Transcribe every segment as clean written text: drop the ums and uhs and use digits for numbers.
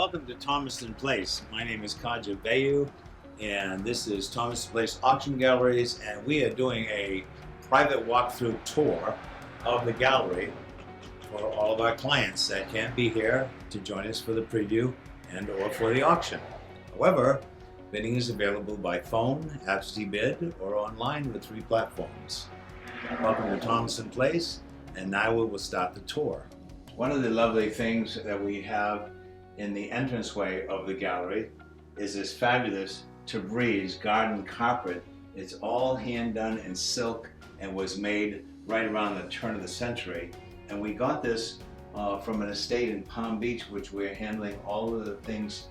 Welcome to Thomaston Place. My name is Kaja, Veilleux, and this is Thomaston Place Auction Galleries, and we are doing a private walkthrough tour of the gallery for all of our clients that can't be here to join us for the preview and or for the auction. However, bidding is available by phone, absentee bid, or online with 3 platforms. Welcome to Thomaston Place, and now we will start the tour. One of the lovely things that we have in the entranceway of the gallery is this fabulous Tabriz garden carpet. It's all hand done in silk and was made right around the turn of the century. And we got this from an estate in Palm Beach, which we're handling all of the things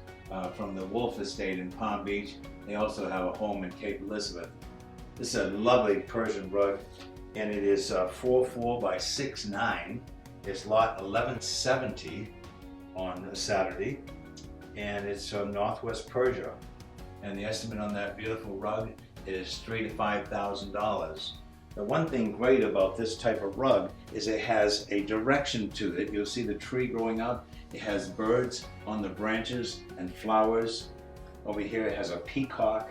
from the Wolf estate in Palm Beach. They also have a home in Cape Elizabeth. This is a lovely Persian rug, and it is 4'4" by 6'9". It's lot 1170 on Saturday, and it's from Northwest Persia. And the estimate on that beautiful rug is $3,000 to $5,000. The one thing great about this type of rug is it has a direction to it. You'll see the tree growing up. It has birds on the branches and flowers. Over here it has a peacock,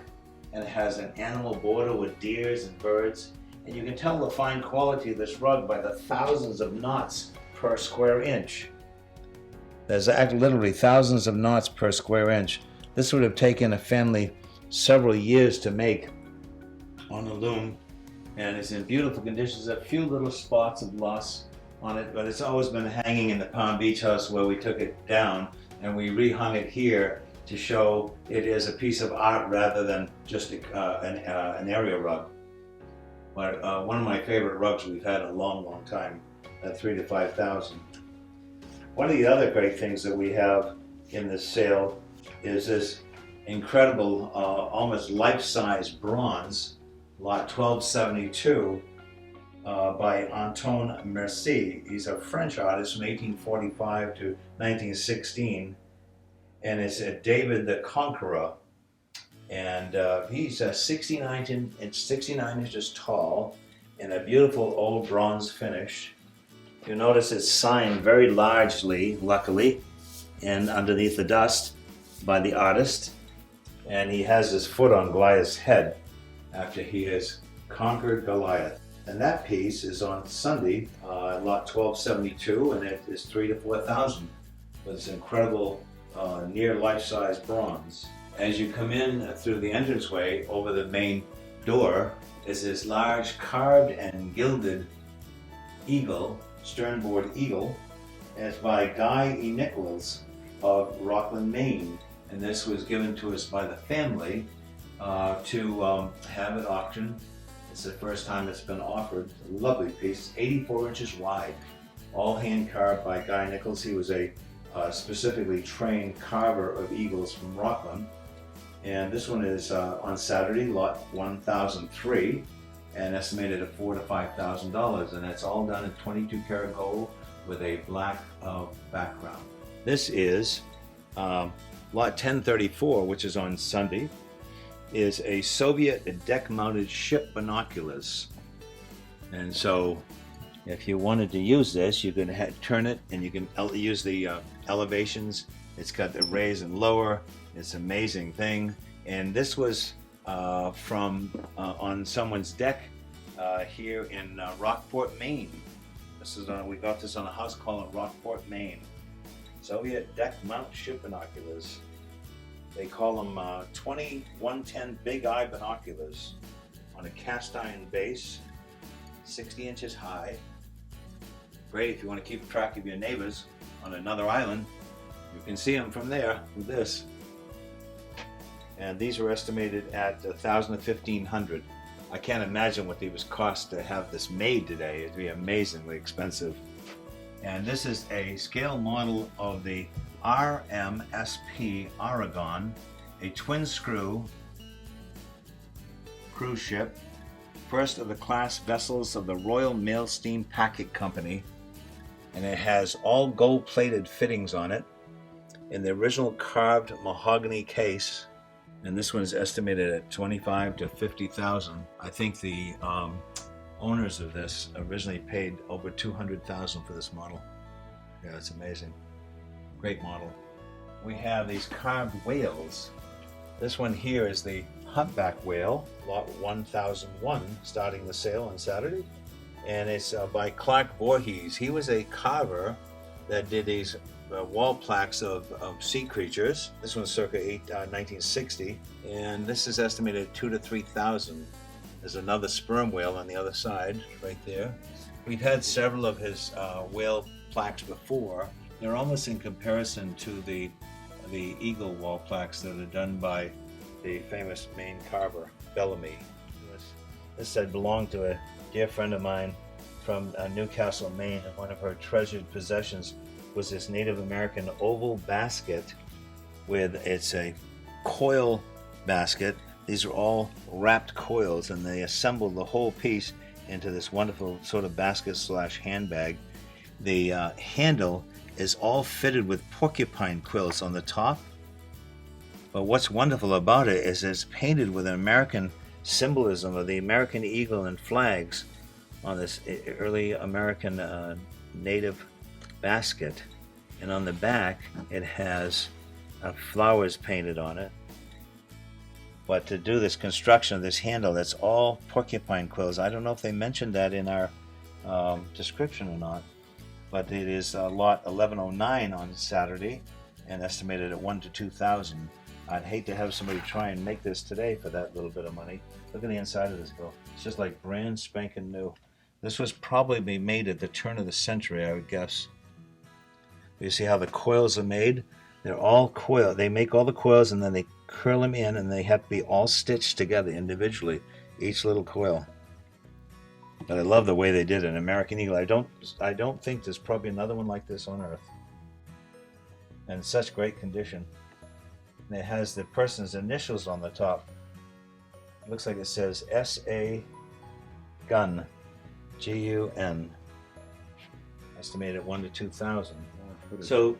and it has an animal border with deers and birds. And you can tell the fine quality of this rug by the thousands of knots per square inch. There's literally thousands of knots per square inch. This would have taken a family several years to make on the loom, and it's in beautiful conditions. A few little spots of loss on it, but it's always been hanging in the Palm Beach house where we took it down and we rehung it here to show it is a piece of art rather than just an area rug. But one of my favorite rugs we've had in a long time, at $3,000 to $5,000. One of the other great things that we have in this sale is this incredible, almost life-size bronze, lot 1272, by Anton Merci. He's a French artist from 1845 to 1916, and it's a David the Conqueror. And he's 69 inches tall in a beautiful old bronze finish. You'll notice it's signed very largely, luckily, and underneath the dust by the artist. And he has his foot on Goliath's head after he has conquered Goliath. And that piece is on Sunday, lot 1272, and it is $3,000 to $4,000 with this incredible near life-size bronze. As you come in through the entranceway over the main door is this large carved and gilded eagle, sternboard eagle, and it's by Guy E. Nicholas of Rockland, Maine. And this was given to us by the family to have at auction. It's the first time it's been offered. A lovely piece, 84 inches wide, all hand carved by Guy Nicholas. He was a specifically trained carver of eagles from Rockland. And this one is on Saturday, lot 1003, and estimated at $4,000 to $5,000. And it's all done in 22 karat gold with a black background. This is lot 1034, which is on Sunday, is a Soviet deck-mounted ship binoculars. And so if you wanted to use this, you can turn it and you can use the elevations. It's got the raise and lower. It's an amazing thing. And this was from on someone's deck here in Rockport, Maine. This is we got this on a house called in Rockport, Maine. Soviet deck mount ship binoculars. They call them 2110 big eye binoculars on a cast iron base, 60 inches high. Great if you want to keep track of your neighbors on another island. You can see them from there with this. And these were estimated at $1,000 to $1,500. I can't imagine what they would cost to have this made today. It'd be amazingly expensive. And this is a scale model of the RMSP Aragon, a twin screw cruise ship, first of the class vessels of the Royal Mail Steam Packet Company. And it has all gold plated fittings on it in the original carved mahogany case. And this one is estimated at $25,000 to $50,000. I think the owners of this originally paid over $200,000 for this model. Yeah, it's amazing. Great model. we have these carved whales. This one here is the humpback whale, lot 1001, starting the sale on Saturday. And it's by Clark Voorhees. He was a carver that did these wall plaques of sea creatures. This one's circa 1960, and this is estimated 2,000 to 3,000. There's another sperm whale on the other side, right there. We've had several of his whale plaques before. They're almost in comparison to the eagle wall plaques that are done by the famous Maine carver, Bellamy. This said belonged to a dear friend of mine from Newcastle, Maine, and one of her treasured possessions was this Native American oval basket it's a coil basket. These are all wrapped coils, and they assembled the whole piece into this wonderful sort of basket / handbag. The handle is all fitted with porcupine quills on the top. But what's wonderful about it is it's painted with an American symbolism of the American eagle and flags on this early American native basket. And on the back, it has flowers painted on it. But to do this construction of this handle, that's all porcupine quills. I don't know if they mentioned that in our description or not, but it is lot 1109 on Saturday and estimated at 1,000 to 2,000. I'd hate to have somebody try and make this today for that little bit of money. Look at the inside of this girl. It's just like brand spanking new. This was probably made at the turn of the century, I would guess. You see how the coils are made? They're all coil. They make all the coils and then they curl them in, and they have to be all stitched together individually, each little coil. But I love the way they did an American eagle. I don't think there's probably another one like this on Earth. And in such great condition. And it has the person's initials on the top. It looks like it says S.A. Gun, G-U-N. Estimated at 1,000 to 2,000. So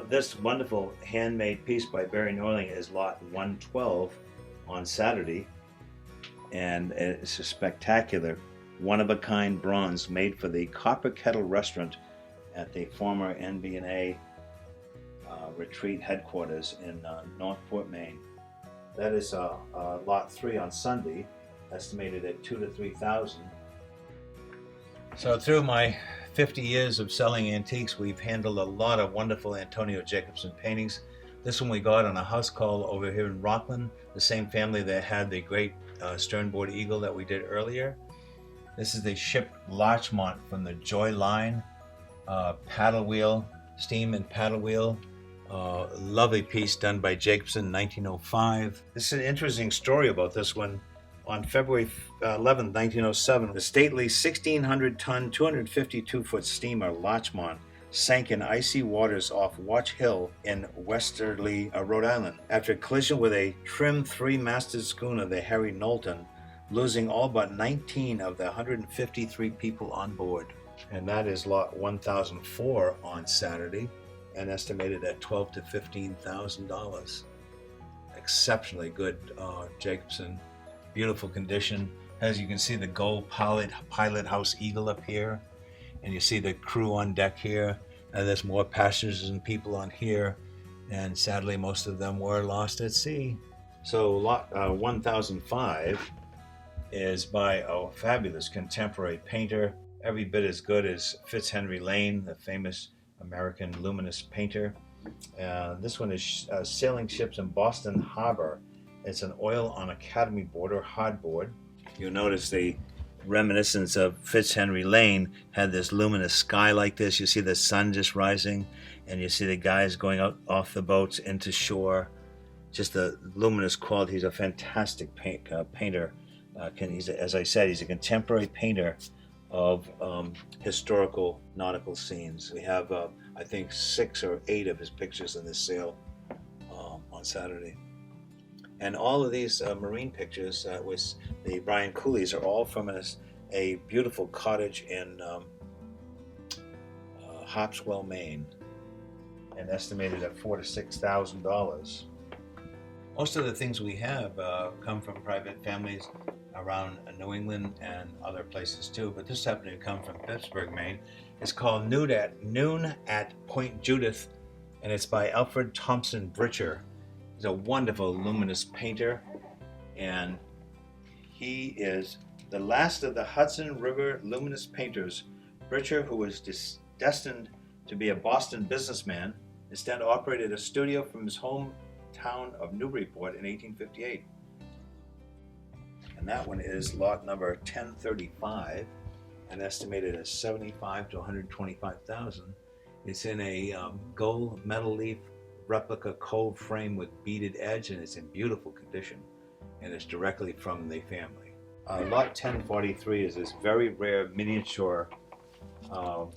this wonderful handmade piece by Barry Norling is lot 112 on Saturday. And it's a spectacular, one-of-a-kind bronze made for the Copper Kettle restaurant at the former NB&A retreat headquarters in Northport, Maine. That is lot 3 on Sunday, estimated at 2,000 to 3,000. So through my 50 years of selling antiques, we've handled a lot of wonderful Antonio Jacobson paintings. This one we got on a house call over here in Rockland, the same family that had the great sternboard eagle that we did earlier. This is the ship Larchmont from the Joy Line, paddle wheel, steam and paddle wheel. Lovely piece done by Jacobson in 1905. This is an interesting story about this one. On February 11, 1907, the stately 1,600-ton, 252-foot steamer Larchmont sank in icy waters off Watch Hill in westerly Rhode Island after a collision with a trim 3-masted schooner, the Harry Knowlton, losing all but 19 of the 153 people on board. And that is lot 1004 on Saturday, and estimated at $12,000 to $15,000. Exceptionally good Jacobson. Beautiful condition. As you can see, the gold pilot house eagle up here, and you see the crew on deck here, and there's more passengers and people on here, and sadly most of them were lost at sea. So lot 1005 is by a fabulous contemporary painter, every bit as good as Fitzhenry Lane, the famous American Luminous painter. This one is Sailing Ships in Boston Harbor. It's an oil on Academy board or hardboard. You'll notice the reminiscence of Fitzhenry Lane had this luminous sky like this. You see the sun just rising, and you see the guys going out off the boats into shore. Just the luminous quality. He's a fantastic painter. As I said, he's a contemporary painter of historical nautical scenes. We have, I think, 6 or 8 of his pictures in this sale on Saturday. And all of these marine pictures with the Brian Coolies are all from a beautiful cottage in Harpswell, Maine, and estimated at $4,000 to $6,000. Most of the things we have come from private families around New England and other places too, but this happened to come from Pittsburgh, Maine. It's called Noon at Point Judith and it's by Alfred Thompson Britcher. He's a wonderful luminous painter, and he is the last of the Hudson River luminous painters. Britcher, who was destined to be a Boston businessman, instead operated a studio from his hometown of Newburyport in 1858. And that one is lot number 1035, and estimated at 75 to 125,000. It's in a gold metal leaf replica cove frame with beaded edge, and it's in beautiful condition, and it's directly from the family. Lot 1043 is this very rare miniature of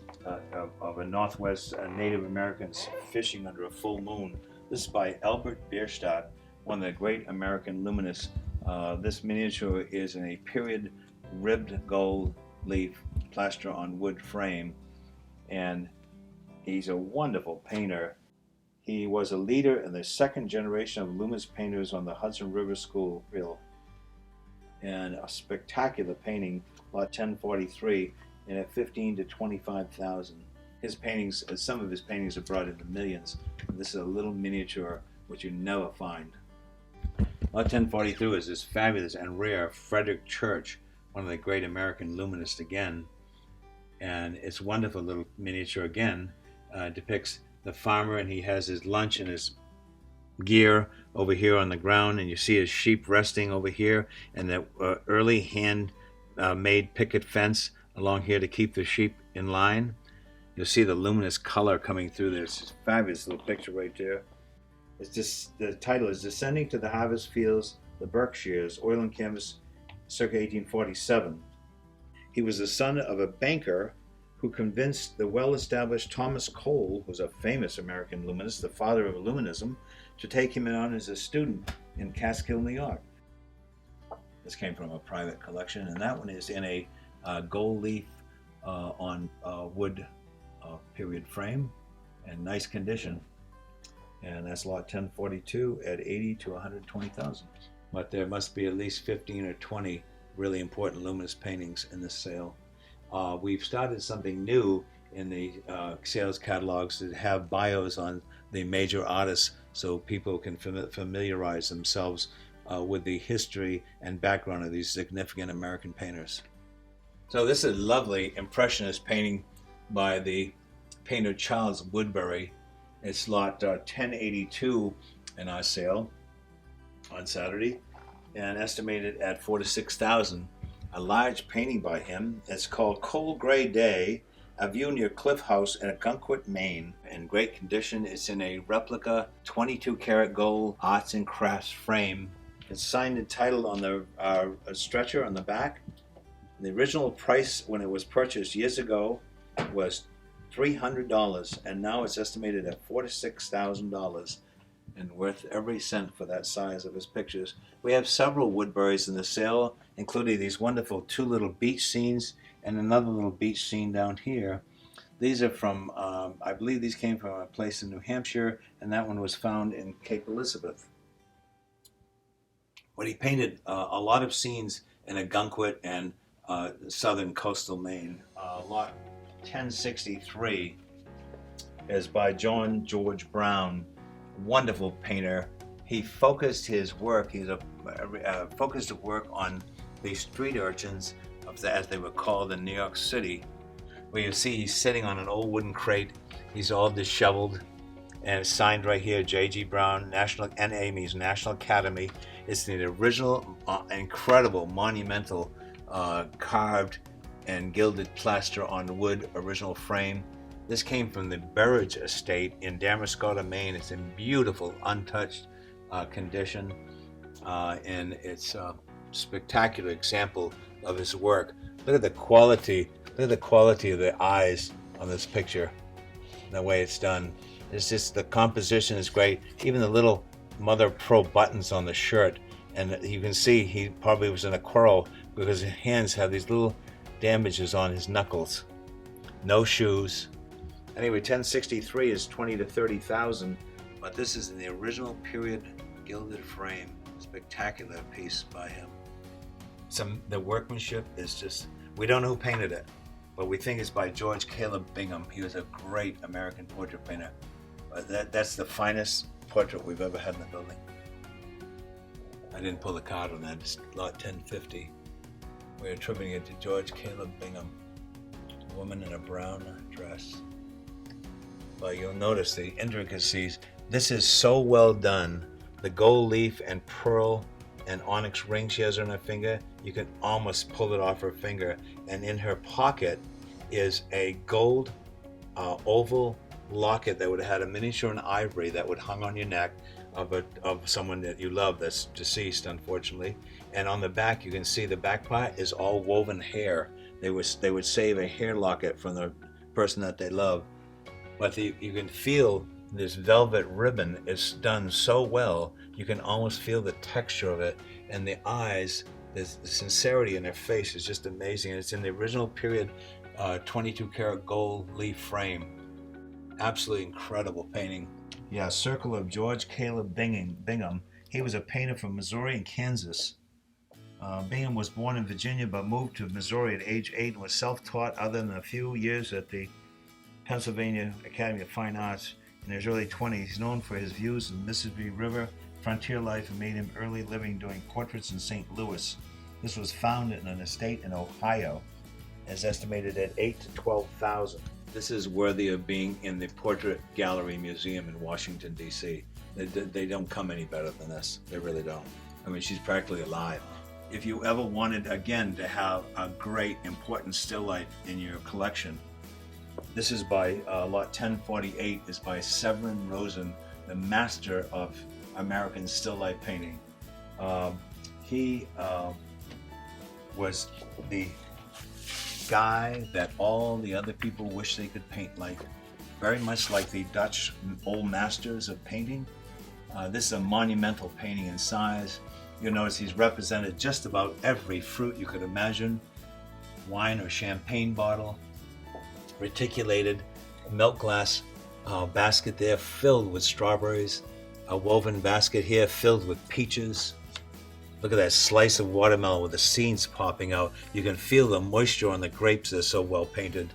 a Northwest Native Americans fishing under a full moon. This is by Albert Bierstadt, one of the great American luminists. This miniature is in a period ribbed gold leaf plaster on wood frame, and he's a wonderful painter. He was a leader in the second generation of luminous painters on the Hudson River School, and a spectacular painting, lot 1043, and at 15 to 25,000. His paintings, some of his paintings are brought into millions. And this is a little miniature which you never find. Lot 1043 is this fabulous and rare Frederick Church, one of the great American luminists again. And it's a wonderful little miniature again. Depicts the farmer, and he has his lunch and his gear over here on the ground, and you see his sheep resting over here, and the early hand made picket fence along here to keep the sheep in line. You'll see the luminous color coming through there. It's a fabulous little picture right there. It's just, the title is Descending to the Harvest Fields, the Berkshires, Oil and Canvas, circa 1847. He was the son of a banker who convinced the well-established Thomas Cole, who's a famous American luminist, the father of Luminism, to take him on as a student in Catskill, New York. This came from a private collection, and that one is in a gold leaf on wood period frame, and nice condition. And that's lot 1042 at 80 to 120,000. But there must be at least 15 or 20 really important luminous paintings in this sale. We've started something new in the sales catalogs that have bios on the major artists, so people can familiarize themselves with the history and background of these significant American painters. So this is a lovely impressionist painting by the painter Charles Woodbury. It's lot 1082 in our sale on Saturday, and estimated at 4 to 6,000. A large painting by him. It's called Cold Gray Day, a view near Cliff House in Gunquit, Maine. In great condition. It's in a replica 22 karat gold arts and crafts frame. It's signed and titled on the stretcher on the back. The original price when it was purchased years ago was $300, and now it's estimated at $4,000 to $6,000, and worth every cent for that size of his pictures. We have several Woodburys in the sale, including these wonderful two little beach scenes and another little beach scene down here. These are from, I believe these came from a place in New Hampshire, and that one was found in Cape Elizabeth. But he painted a lot of scenes in Gunquit and southern coastal Maine. Lot 1063 is by John George Brown, wonderful painter. He focused his work, focused work on the street urchins, as they were called in New York City, where you see he's sitting on an old wooden crate. He's all disheveled, and it's signed right here, J.G. Brown, National NA means National Academy. It's the original, incredible, monumental, carved and gilded plaster on wood original frame. This came from the Burridge Estate in Damariscotta, Maine. It's in beautiful, untouched condition, and it's a spectacular example of his work. Look at the quality. Look at the quality of the eyes on this picture, and the way it's done. It's just, the composition is great. Even the little Mother Pro buttons on the shirt, and you can see he probably was in a quarrel because his hands have these little damages on his knuckles. No shoes. Anyway, 1063 is 20 to 30,000, but this is in the original period gilded frame. Spectacular piece by him. The workmanship is just, we don't know who painted it, but we think it's by George Caleb Bingham. He was a great American portrait painter. That's the finest portrait we've ever had in the building. I didn't pull the card on that. It's lot 1050. We're attributing it to George Caleb Bingham, a woman in a brown dress. Well, you'll notice the intricacies. This is so well done. The gold leaf and pearl and onyx ring she has on her finger, you can almost pull it off her finger. And in her pocket is a gold oval locket that would have had a miniature in ivory that would hung on your neck of someone that you love that's deceased, unfortunately. And on the back, you can see the back part is all woven hair. They would save a hair locket from the person that they love. But you can feel this velvet ribbon is done so well, you can almost feel the texture of it. And the eyes, the sincerity in their face is just amazing. And it's in the original period 22 karat gold leaf frame. Absolutely incredible painting. Yeah, Circle of George Caleb Bingham. He was a painter from Missouri and Kansas. Bingham was born in Virginia but moved to Missouri at age 8 and was self-taught other than a few years at the Pennsylvania Academy of Fine Arts. In his early 20s, he's known for his views of the Mississippi River, frontier life, and made him early living doing portraits in St. Louis. This was found in an estate in Ohio, as estimated at $8,000 to $12,000. This is worthy of being in the Portrait Gallery Museum in Washington, D.C. They don't come any better than this. They really don't. I mean, she's practically alive. If you ever wanted, again, to have a great, important still life in your collection, this is by lot 1048, is by Severin Rosen, the master of American still life painting. He was the guy that all the other people wish they could paint like, very much like the Dutch old masters of painting. This is a monumental painting in size. You'll notice he's represented just about every fruit you could imagine. Wine or champagne bottle, reticulated milk glass basket there filled with strawberries, a woven basket here filled with peaches. Look at that slice of watermelon with the seeds popping out. You can feel the moisture on the grapes. They're so well painted.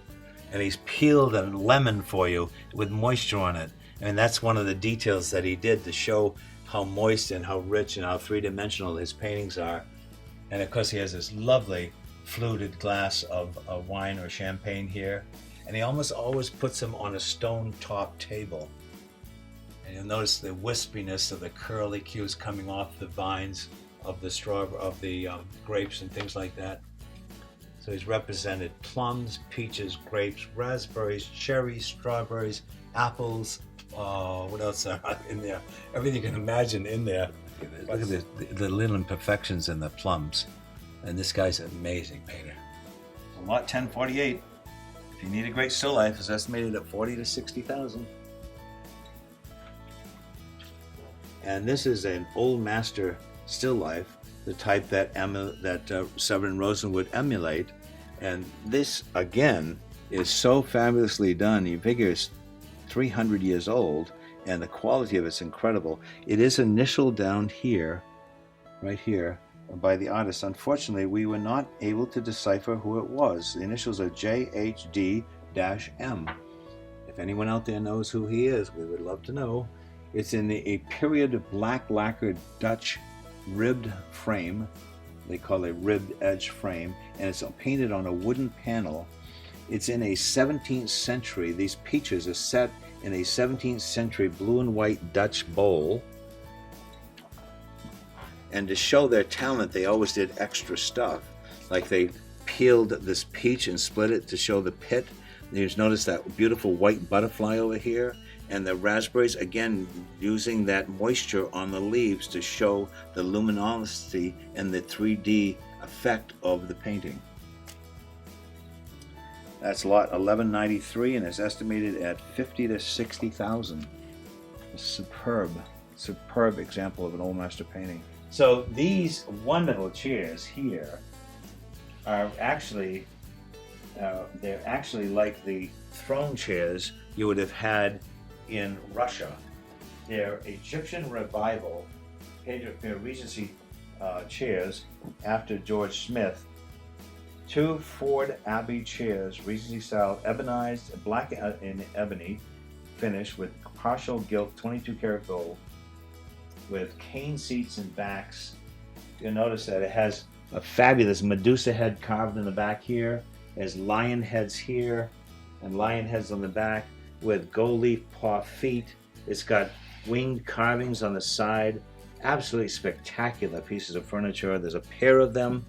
And he's peeled a lemon for you with moisture on it. And that's one of the details that he did to show how moist and how rich and how three-dimensional his paintings are. And of course he has this lovely fluted glass of wine or champagne here. And he almost always puts them on a stone-top table. And you'll notice the wispiness of the curly cues coming off the vines of the grapes and things like that. So he's represented plums, peaches, grapes, raspberries, cherries, strawberries, apples. What else are in there? Everything you can imagine in there. Look at the little imperfections in the plums. And this guy's an amazing painter. So lot 1048. If you need a great still life, is estimated at $40,000 to $60,000. And this is an old master still life, the type that Severin Rosen would emulate. And this, again, is so fabulously done. You figure it's 300 years old, and the quality of it's incredible. It is initialed down here, right here, by the artist. Unfortunately, we were not able to decipher who it was. The initials are JHD-M. If anyone out there knows who he is, we would love to know. It's in a period black lacquered Dutch ribbed frame. They call it ribbed edge frame, and it's painted on a wooden panel. It's in a 17th century. These peaches are set in a 17th century blue and white Dutch bowl. And to show their talent, they always did extra stuff. Like they peeled this peach and split it to show the pit. You just notice that beautiful white butterfly over here. And the raspberries, again, using that moisture on the leaves to show the luminosity and the 3D effect of the painting. That's lot 1193 and is estimated at $50,000 to $60,000. A superb example of an old master painting. So these wonderful chairs here are actually, they're actually like the throne chairs you would have had in Russia. They're Egyptian revival Regency chairs after George Smith. 2 Ford Abbey chairs, Regency style, ebonized, black in ebony, finish with partial gilt 22 karat gold with cane seats and backs. You'll notice that it has a fabulous Medusa head carved in the back here. There's lion heads here and lion heads on the back with gold leaf paw feet. It's got winged carvings on the side. Absolutely spectacular pieces of furniture. There's a pair of them.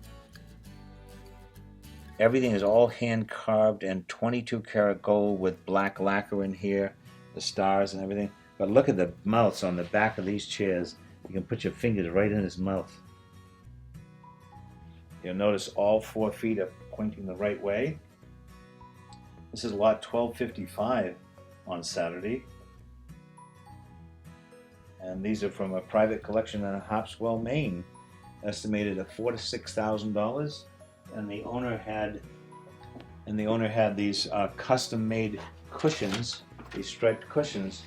Everything is all hand carved and 22 karat gold with black lacquer in here, the stars and everything. But look at the mouths on the back of these chairs. You can put your fingers right in his mouth. You'll notice all 4 feet are pointing the right way. This is lot 1255 on Saturday. And these are from a private collection in Harpswell, Maine, estimated at $4,000 to $6,000. And the owner had these custom-made cushions, these striped cushions,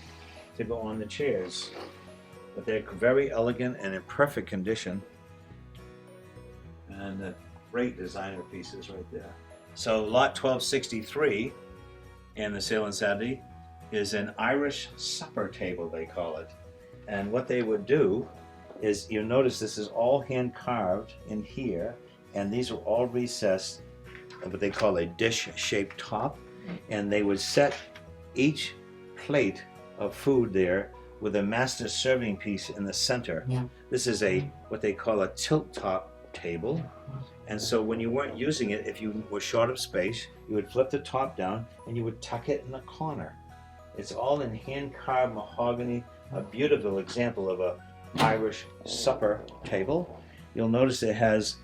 to go on the chairs. But they're very elegant and in perfect condition. And great designer pieces right there. So lot 1263 in the sale on Saturday is an Irish supper table, they call it. And what they would do is, you'll notice this is all hand carved in here, and these are all recessed, what they call a dish-shaped top, and they would set each plate of food there with a master serving piece in the center. Yeah. This is what they call a tilt top table, and so when you weren't using it, if you were short of space, you would flip the top down and you would tuck it in the corner. It's all in hand-carved mahogany, a beautiful example of a Irish supper table. You'll notice it has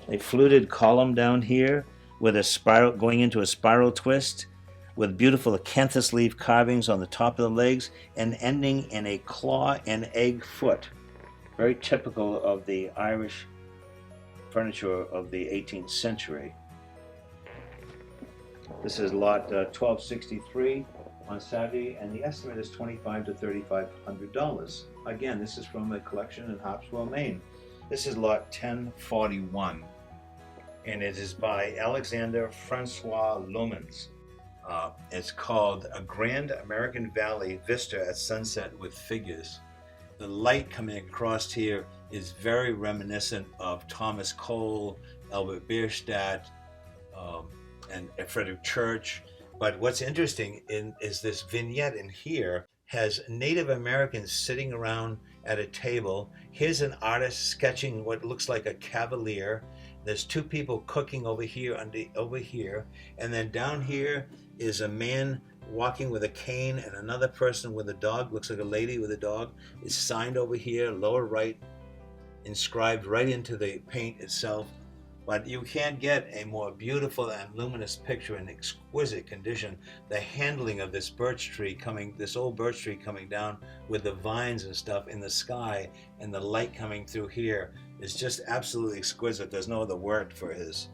a fluted column down here with a spiral going into a spiral twist with beautiful acanthus leaf carvings on the top of the legs and ending in a claw and egg foot. Very typical of the Irish furniture of the 18th century. This is lot 1263 on Saturday, and the estimate is $2,500 to $3,500. Again, this is from a collection in Harpswell, Maine. This is lot 1041, and it is by Alexander Francois Luminous. It's called A Grand American Valley Vista at Sunset with Figures. The light coming across here is very reminiscent of Thomas Cole, Albert Bierstadt, and Frederick Church. But what's interesting is this vignette in here has Native Americans sitting around at a table. Here's an artist sketching what looks like a cavalier. There's 2 people cooking over here, and then down here is a man walking with a cane and another person with a dog, looks like a lady with a dog, is signed over here, lower right, inscribed right into the paint itself. But you can't get a more beautiful and luminous picture in exquisite condition. The handling of this birch tree this old birch tree coming down with the vines and stuff in the sky and the light coming through here is just absolutely exquisite. There's no other word for this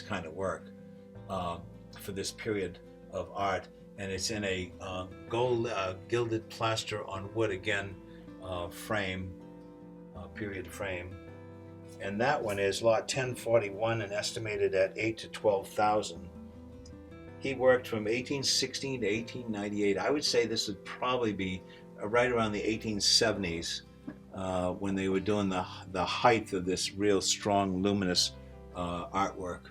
kind of work, for this period of art. And it's in a gold gilded plaster on wood, again, frame, period frame. And that one is lot 1041 and estimated at $8,000 to $12,000. He worked from 1816 to 1898. I would say this would probably be right around the 1870s when they were doing the height of this real strong, luminous artwork.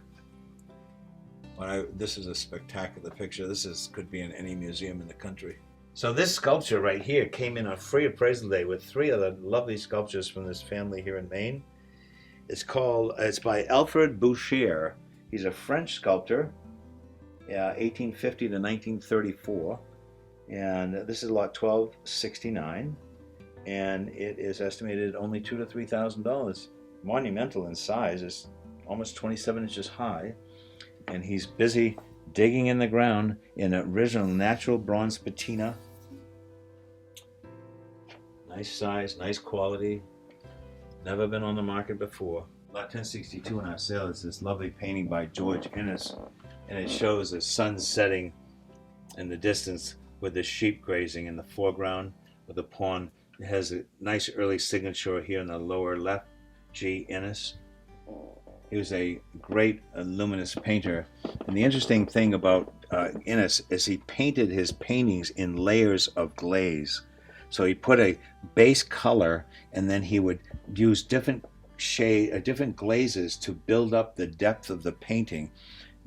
But this is a spectacular picture. Could be in any museum in the country. So this sculpture right here came in on free appraisal day with 3 other lovely sculptures from this family here in Maine. It's by Alfred Boucher. He's a French sculptor, 1850 to 1934. And this is lot 1269. And it is estimated only $2,000 to $3,000. Monumental in size. It's almost 27 inches high. And he's busy digging in the ground in original natural bronze patina. Nice size, nice quality. Never been on the market before. Lot 1062 in our sale is this lovely painting by George Innes, and it shows the sun setting in the distance with the sheep grazing in the foreground with the pond. It has a nice early signature here in the lower left, G. Innes. He was a great luminous painter. And the interesting thing about Innes is he painted his paintings in layers of glaze. So he put a base color, and then he would use different different glazes to build up the depth of the painting.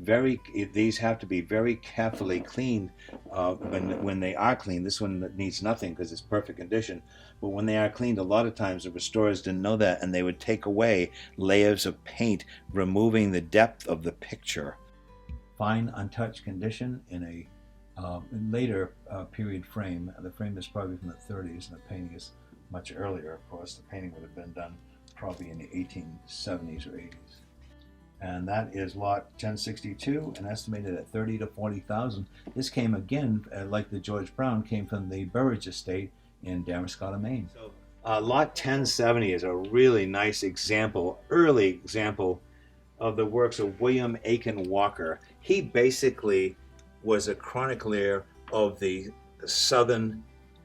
These have to be very carefully cleaned when they are cleaned. This one needs nothing because it's perfect condition. But when they are cleaned, a lot of times the restorers didn't know that, and they would take away layers of paint, removing the depth of the picture. Fine, untouched condition in a later period frame. The frame is probably from the 30s, and the painting is much earlier, of course. The painting would have been done probably in the 1870s or 80s. And that is lot 1062, and estimated at 30 to 40,000. This came again, like the George Brown, came from the Burridge estate in Damariscotta, Maine. So, lot 1070 is a really nice example, early example of the works of William Aiken Walker. He basically was a chronicler of the southern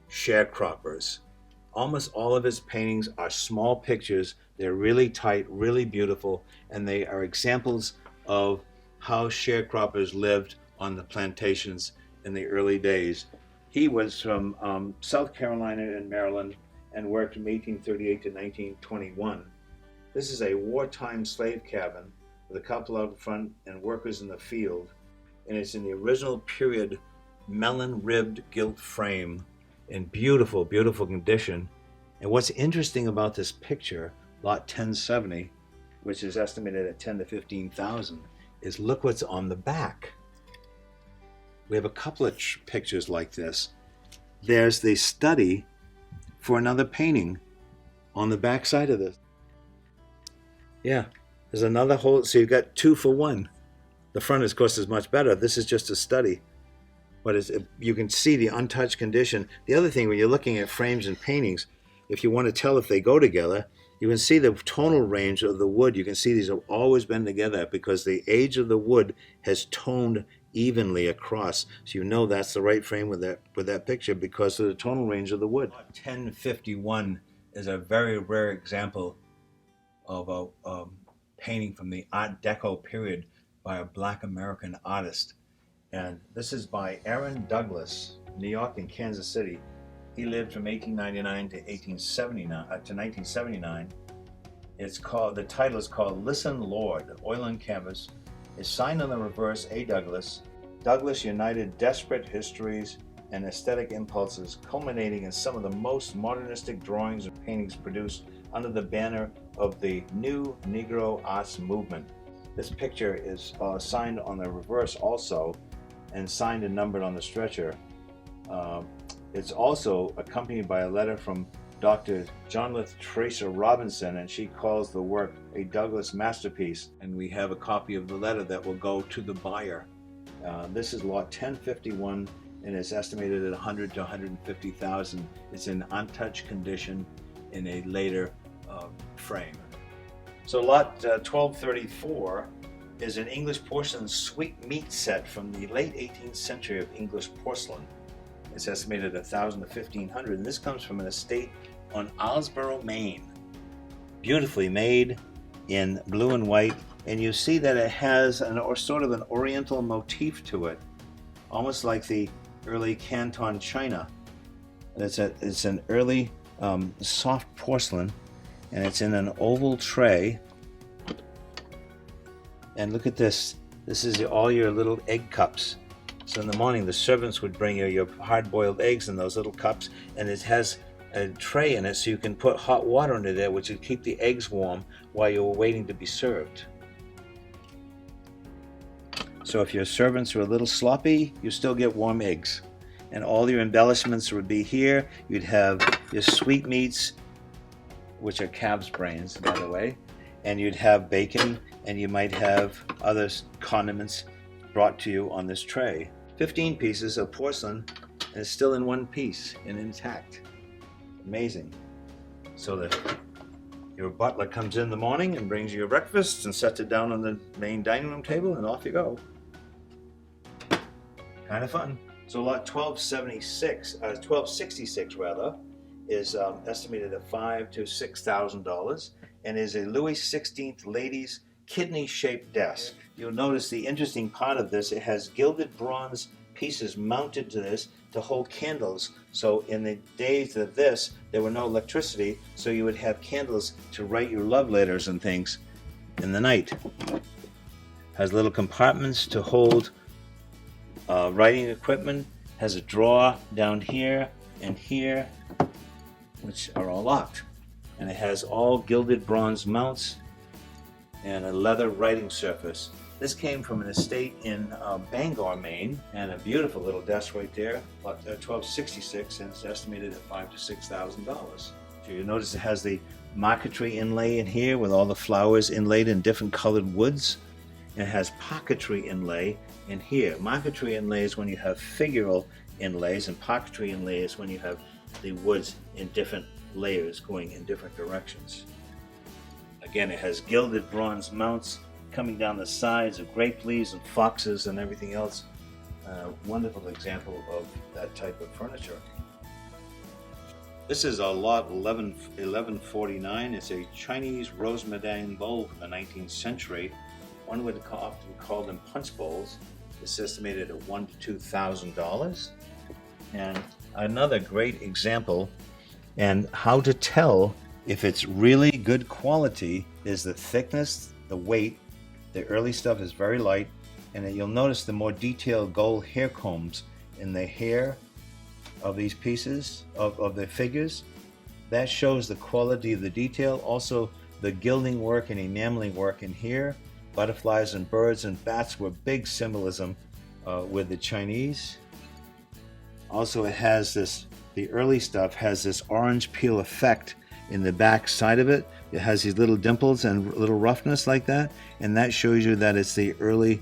sharecroppers. Almost all of his paintings are small pictures. They're really tight, really beautiful, and they are examples of how sharecroppers lived on the plantations in the early days. He was from South Carolina and Maryland and worked from 1838 to 1921. This is a wartime slave cabin with a couple out front and workers in the field, and it's in the original period melon-ribbed gilt frame in beautiful, beautiful condition. And what's interesting about this picture, lot 1070, which is estimated at 10 to 15,000, is look what's on the back. We have a couple of pictures like this. There's the study for another painting on the back side of this. Yeah, there's another whole, so you've got 2 for 1. The front, of course, is much better. This is just a study. But you can see the untouched condition. The other thing, when you're looking at frames and paintings, if you want to tell if they go together, you can see the tonal range of the wood. You can see these have always been together because the age of the wood has toned evenly across. So you know that's the right frame with that picture because of the tonal range of the wood. 1051 is a very rare example of a painting from the Art Deco period by a Black American artist. And this is by Aaron Douglas, New York and Kansas City. He lived from 1899 to 1979. It's called, the title is called Listen Lord, oil on canvas. It's signed on the reverse, A. Douglas. Douglas united desperate histories and aesthetic impulses, culminating in some of the most modernistic drawings and paintings produced under the banner of the New Negro Arts Movement. This picture is signed on the reverse also, and signed and numbered on the stretcher. It's also accompanied by a letter from Dr. Jonathan Tracer Robinson, and she calls the work a Douglas masterpiece. And we have a copy of the letter that will go to the buyer. This is lot 1051, and it's estimated at 100 to 150,000. It's in untouched condition in a later frame. So lot 1234 is an English porcelain sweetmeat set from the late 18th century of English porcelain. It's estimated at 1,000 to 1,500, and this comes from an estate on Islesboro, Maine. Beautifully made in blue and white, and you see that it has sort of an oriental motif to it, almost like the early Canton china. It's an early soft porcelain, and it's in an oval tray. And look at this. This is all your little egg cups. So in the morning, the servants would bring you your hard-boiled eggs in those little cups, and it has a tray in it so you can put hot water into there, which would keep the eggs warm while you were waiting to be served. So if your servants were a little sloppy, you still get warm eggs. And all your embellishments would be here. You'd have your sweetmeats, which are calves' brains, by the way, and you'd have bacon, and you might have other condiments brought to you on this tray. 15 pieces of porcelain, and it's still in one piece and intact. Amazing. So that your butler comes in the morning and brings you your breakfast and sets it down on the main dining room table, and off you go. Kind of fun. So lot 1266 rather, is estimated at $5,000 to $6,000, and is a Louis XVI ladies' kidney-shaped desk. You'll notice the interesting part of this, it has gilded bronze pieces mounted to this to hold candles. So in the days of this, there were no electricity, so you would have candles to write your love letters and things in the night. Has little compartments to hold writing equipment. Has a drawer down here and here, which are all locked. And it has all gilded bronze mounts and a leather writing surface. This came from an estate in Bangor, Maine, and a beautiful little desk right there, about $1266, and it's estimated at $5,000 to $6,000. So you notice it has the marquetry inlay in here with all the flowers inlaid in different colored woods. And it has pocketry inlay in here. Marquetry inlay is when you have figural inlays, and pocketry inlay is when you have the woods in different layers going in different directions. Again, it has gilded bronze mounts coming down the sides of grape leaves and foxes and everything else. Wonderful example of that type of furniture. This is a lot 1149. It's a Chinese rose medallion bowl from the 19th century. One would often call them punch bowls. It's estimated at $1,000 to $2,000. And another great example, and how to tell if it's really good quality, is the thickness, the weight. The early stuff is very light, and you'll notice the more detailed gold hair combs in the hair of these pieces, of the figures. That shows the quality of the detail. Also, the gilding work and enameling work in here. Butterflies and birds and bats were big symbolism with the Chinese. Also, it has this, the early stuff has this orange peel effect in the back side of it. It has these little dimples and little roughness like that, and that shows you that it's the early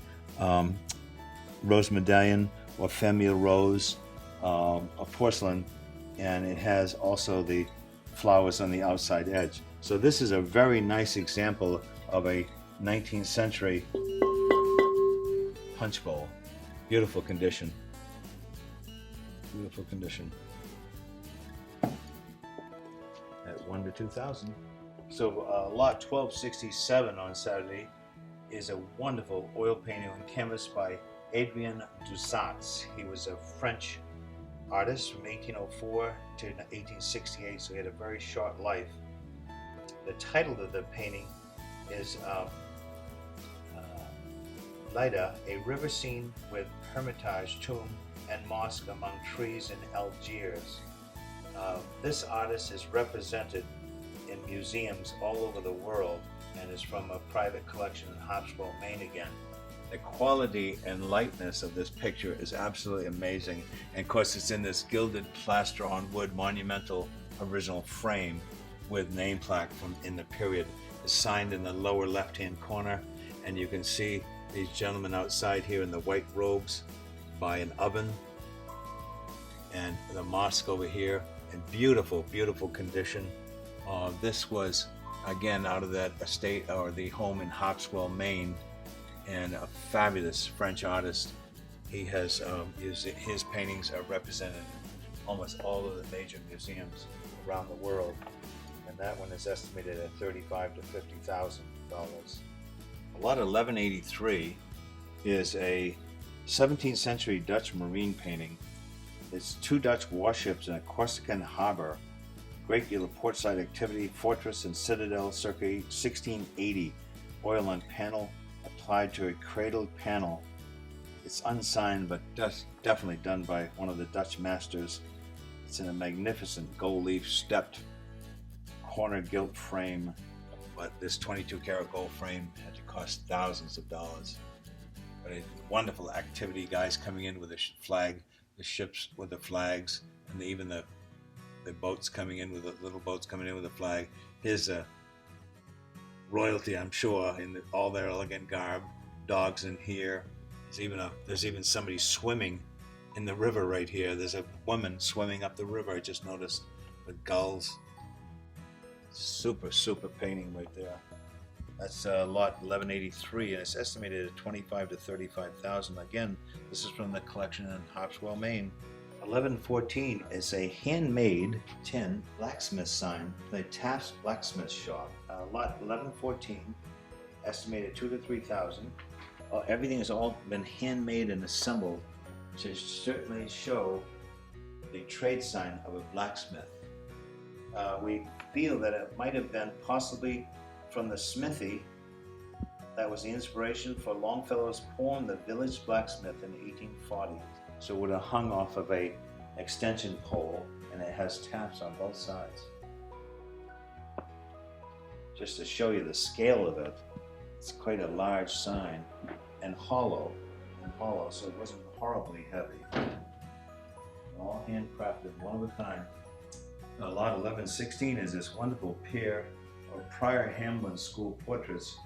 rose medallion or famille rose of porcelain, and it has also the flowers on the outside edge. So this is a very nice example of a 19th century punch bowl. Beautiful condition. Beautiful condition. At $1,000 to $2,000. So lot 1267 on Saturday is a wonderful oil painting and canvas by Adrien Dussac. He was a French artist from 1804 to 1868, so he had a very short life. The title of the painting is Lida, a river scene with hermitage, tomb, and mosque among trees in Algiers. This artist is represented in museums all over the world and is from a private collection in Harpswell, Maine again. The quality and lightness of this picture is absolutely amazing. And of course it's in this gilded plaster on wood monumental original frame with name plaque from in the period. It's signed in the lower left hand corner, and you can see these gentlemen outside here in the white robes by an oven, and the mosque over here in beautiful, beautiful condition. This was again out of that estate or the home in Harpswell, Maine, and a fabulous French artist. He has his paintings are represented in almost all of the major museums around the world, and that one is estimated at $35,000 to $50,000. Lot 1183 is a 17th century Dutch marine painting. It's two Dutch warships in a Corsican harbor. Great deal of portside activity, fortress and citadel circa 1680. Oil on panel applied to a cradled panel. It's unsigned, but definitely done by one of the Dutch masters. It's in a magnificent gold leaf stepped corner gilt frame, but this 22 karat gold frame had to cost thousands of dollars. But a wonderful activity, guys coming in with a flag, the ships with the flags, and even the boats coming in with the little boats coming in with a flag. Here's royalty, I'm sure, in all their elegant garb. Dogs in here. There's even somebody swimming in the river right here. There's a woman swimming up the river, I just noticed, with gulls. Super, super painting right there. That's lot 1183, and it's estimated at $25,000 to $35,000. Again, this is from the collection in Harpswell, Maine. 1114 is a handmade blacksmith sign, the Taft's Blacksmith Shop. Lot 1114 estimated 2,000 to 3,000. Everything has all been handmade and assembled to certainly show the trade sign of a blacksmith. We feel that it might have been possibly from the smithy that was the inspiration for Longfellow's poem, The Village Blacksmith, in 1840. So it would have hung off of a extension pole, and it has taps on both sides. Just to show you the scale of it, it's quite a large sign, and hollow, so it wasn't horribly heavy. All handcrafted, one of a kind. Lot 1116 is this wonderful pair of prior Hamlin School portraits.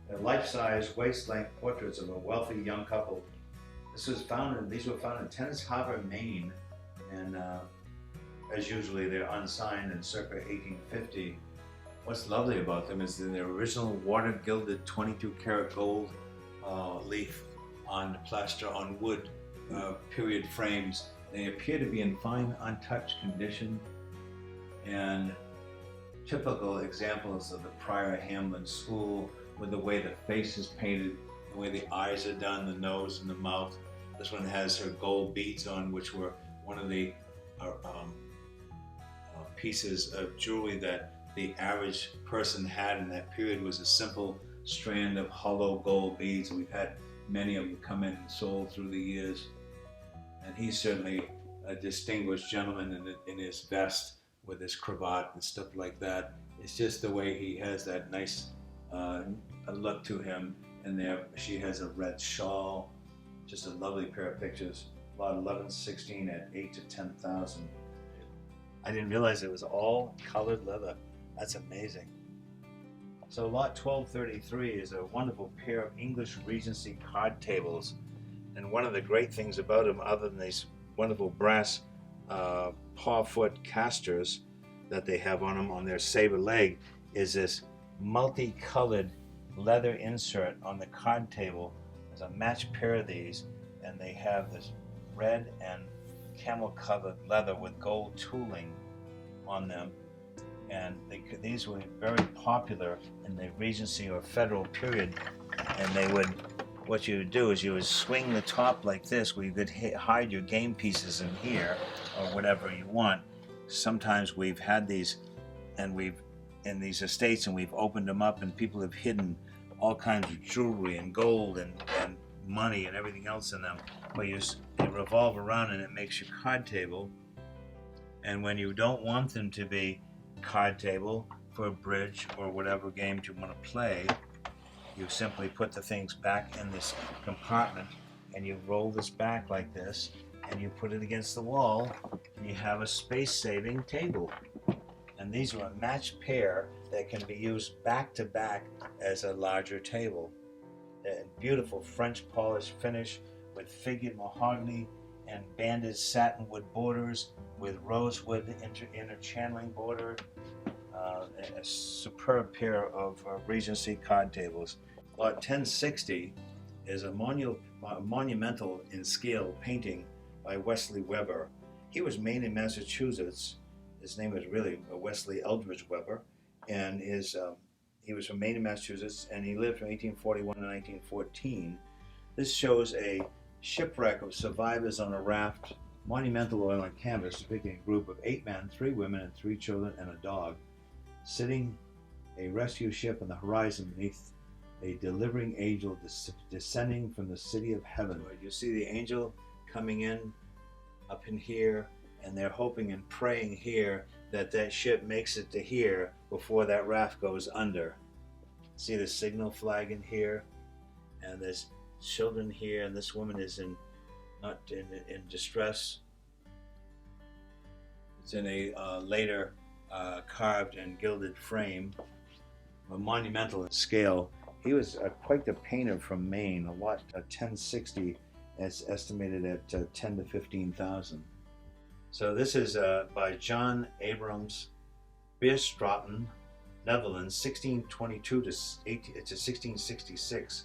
They're life-size, waist-length portraits of a wealthy young couple. These were found in Tennis Harbor, Maine, and as usually they're unsigned in circa 1850. What's lovely about them is their original water-gilded 22-karat gold leaf on plaster on wood period frames. They appear to be in fine, untouched condition, and typical examples of the prior Hamlin School, with the way the face is painted, the way the eyes are done, the nose and the mouth. This one has her gold beads on, which were one of the pieces of jewelry that the average person had in that period. Was a simple strand of hollow gold beads. We've had many of them come in and sold through the years. And he's certainly a distinguished gentleman in his vest with his cravat and stuff like that. It's just the way he has that nice look to him. And there she has a red shawl. Just a lovely pair of pictures. Lot 1116 at 8 to 10,000. I didn't realize it was all colored leather. That's amazing. So lot 1233 is a wonderful pair of English Regency card tables. And one of the great things about them, other than these wonderful brass paw-foot casters that they have on them on their saber leg, is this multicolored leather insert on the card table. There's a matched pair of these, and they have this red and camel-colored leather with gold tooling on them. And these were very popular in the Regency or Federal period. And they would, what you would do is you would swing the top like this, where you could hide your game pieces in here or whatever you want. Sometimes we've had these, and in these estates, and we've opened them up, and people have hidden all kinds of jewelry and gold and money and everything else in them. But you revolve around and it makes your card table. And when you don't want them to be card table for a bridge or whatever games you want to play, you simply put the things back in this compartment, and you roll this back like this, and you put it against the wall, and you have a space-saving table. And these are a matched pair that can be used back to back as a larger table. A beautiful French polished finish with figured mahogany and banded satinwood borders with rosewood inner channeling border. A superb pair of Regency card tables. Lot 1060 is a monumental in scale painting by Wesley Weber. He was made in Massachusetts. His name was really Wesley Eldridge Weber, and he was from Maine and Massachusetts, and he lived from 1841 to 1914. This shows a shipwreck of survivors on a raft, monumental oil and canvas, depicting a group of 8 men, 3 women, and 3 children, and a dog, sitting a rescue ship on the horizon beneath a delivering angel descending from the city of heaven. You see the angel coming in up in here, and they're hoping and praying here that that ship makes it to here before that raft goes under. See the signal flag in here, and there's children here, and this woman is in distress. It's in a later carved and gilded frame, a monumental in scale. He was quite the painter from Maine. A lot 1060 is estimated at 10 to 15,000. So this is by John Abrams Beerstraten, Netherlands, 1622 to 1666,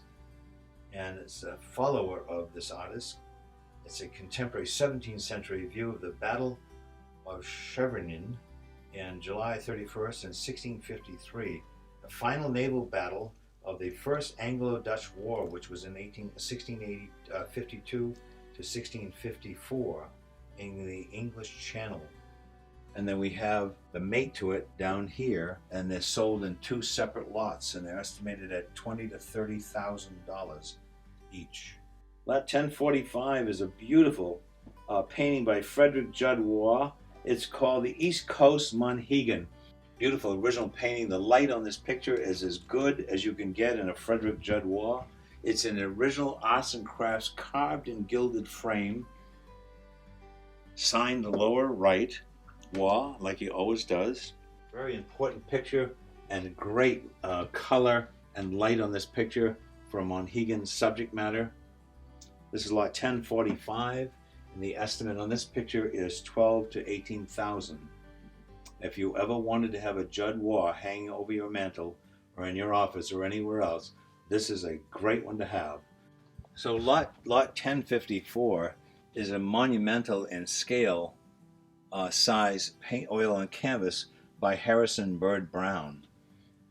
and it's a follower of this artist. It's a contemporary 17th century view of the Battle of Scheveningen in July 31st in 1653, the final naval battle of the First Anglo-Dutch War, which was in 1652 to 1654 in the English Channel. And then we have the mate to it down here, and they're sold in two separate lots, and they're estimated at $20,000 to $30,000 each. Lot 1045 is a beautiful painting by Frederick Judd Waugh. It's called the East Coast Monhegan. Beautiful original painting. The light on this picture is as good as you can get in a Frederick Judd Waugh. It's an original arts and crafts carved and gilded frame. Signed lower right, Waugh, like he always does. Very important picture, and great color and light on this picture for Monhegan's subject matter. This is lot 1045, and the estimate on this picture is $12,000 to $18,000. If you ever wanted to have a Judd Waugh hanging over your mantle or in your office or anywhere else, this is a great one to have. So lot 1054 is a monumental in scale size paint, oil, and canvas by Harrison Bird Brown.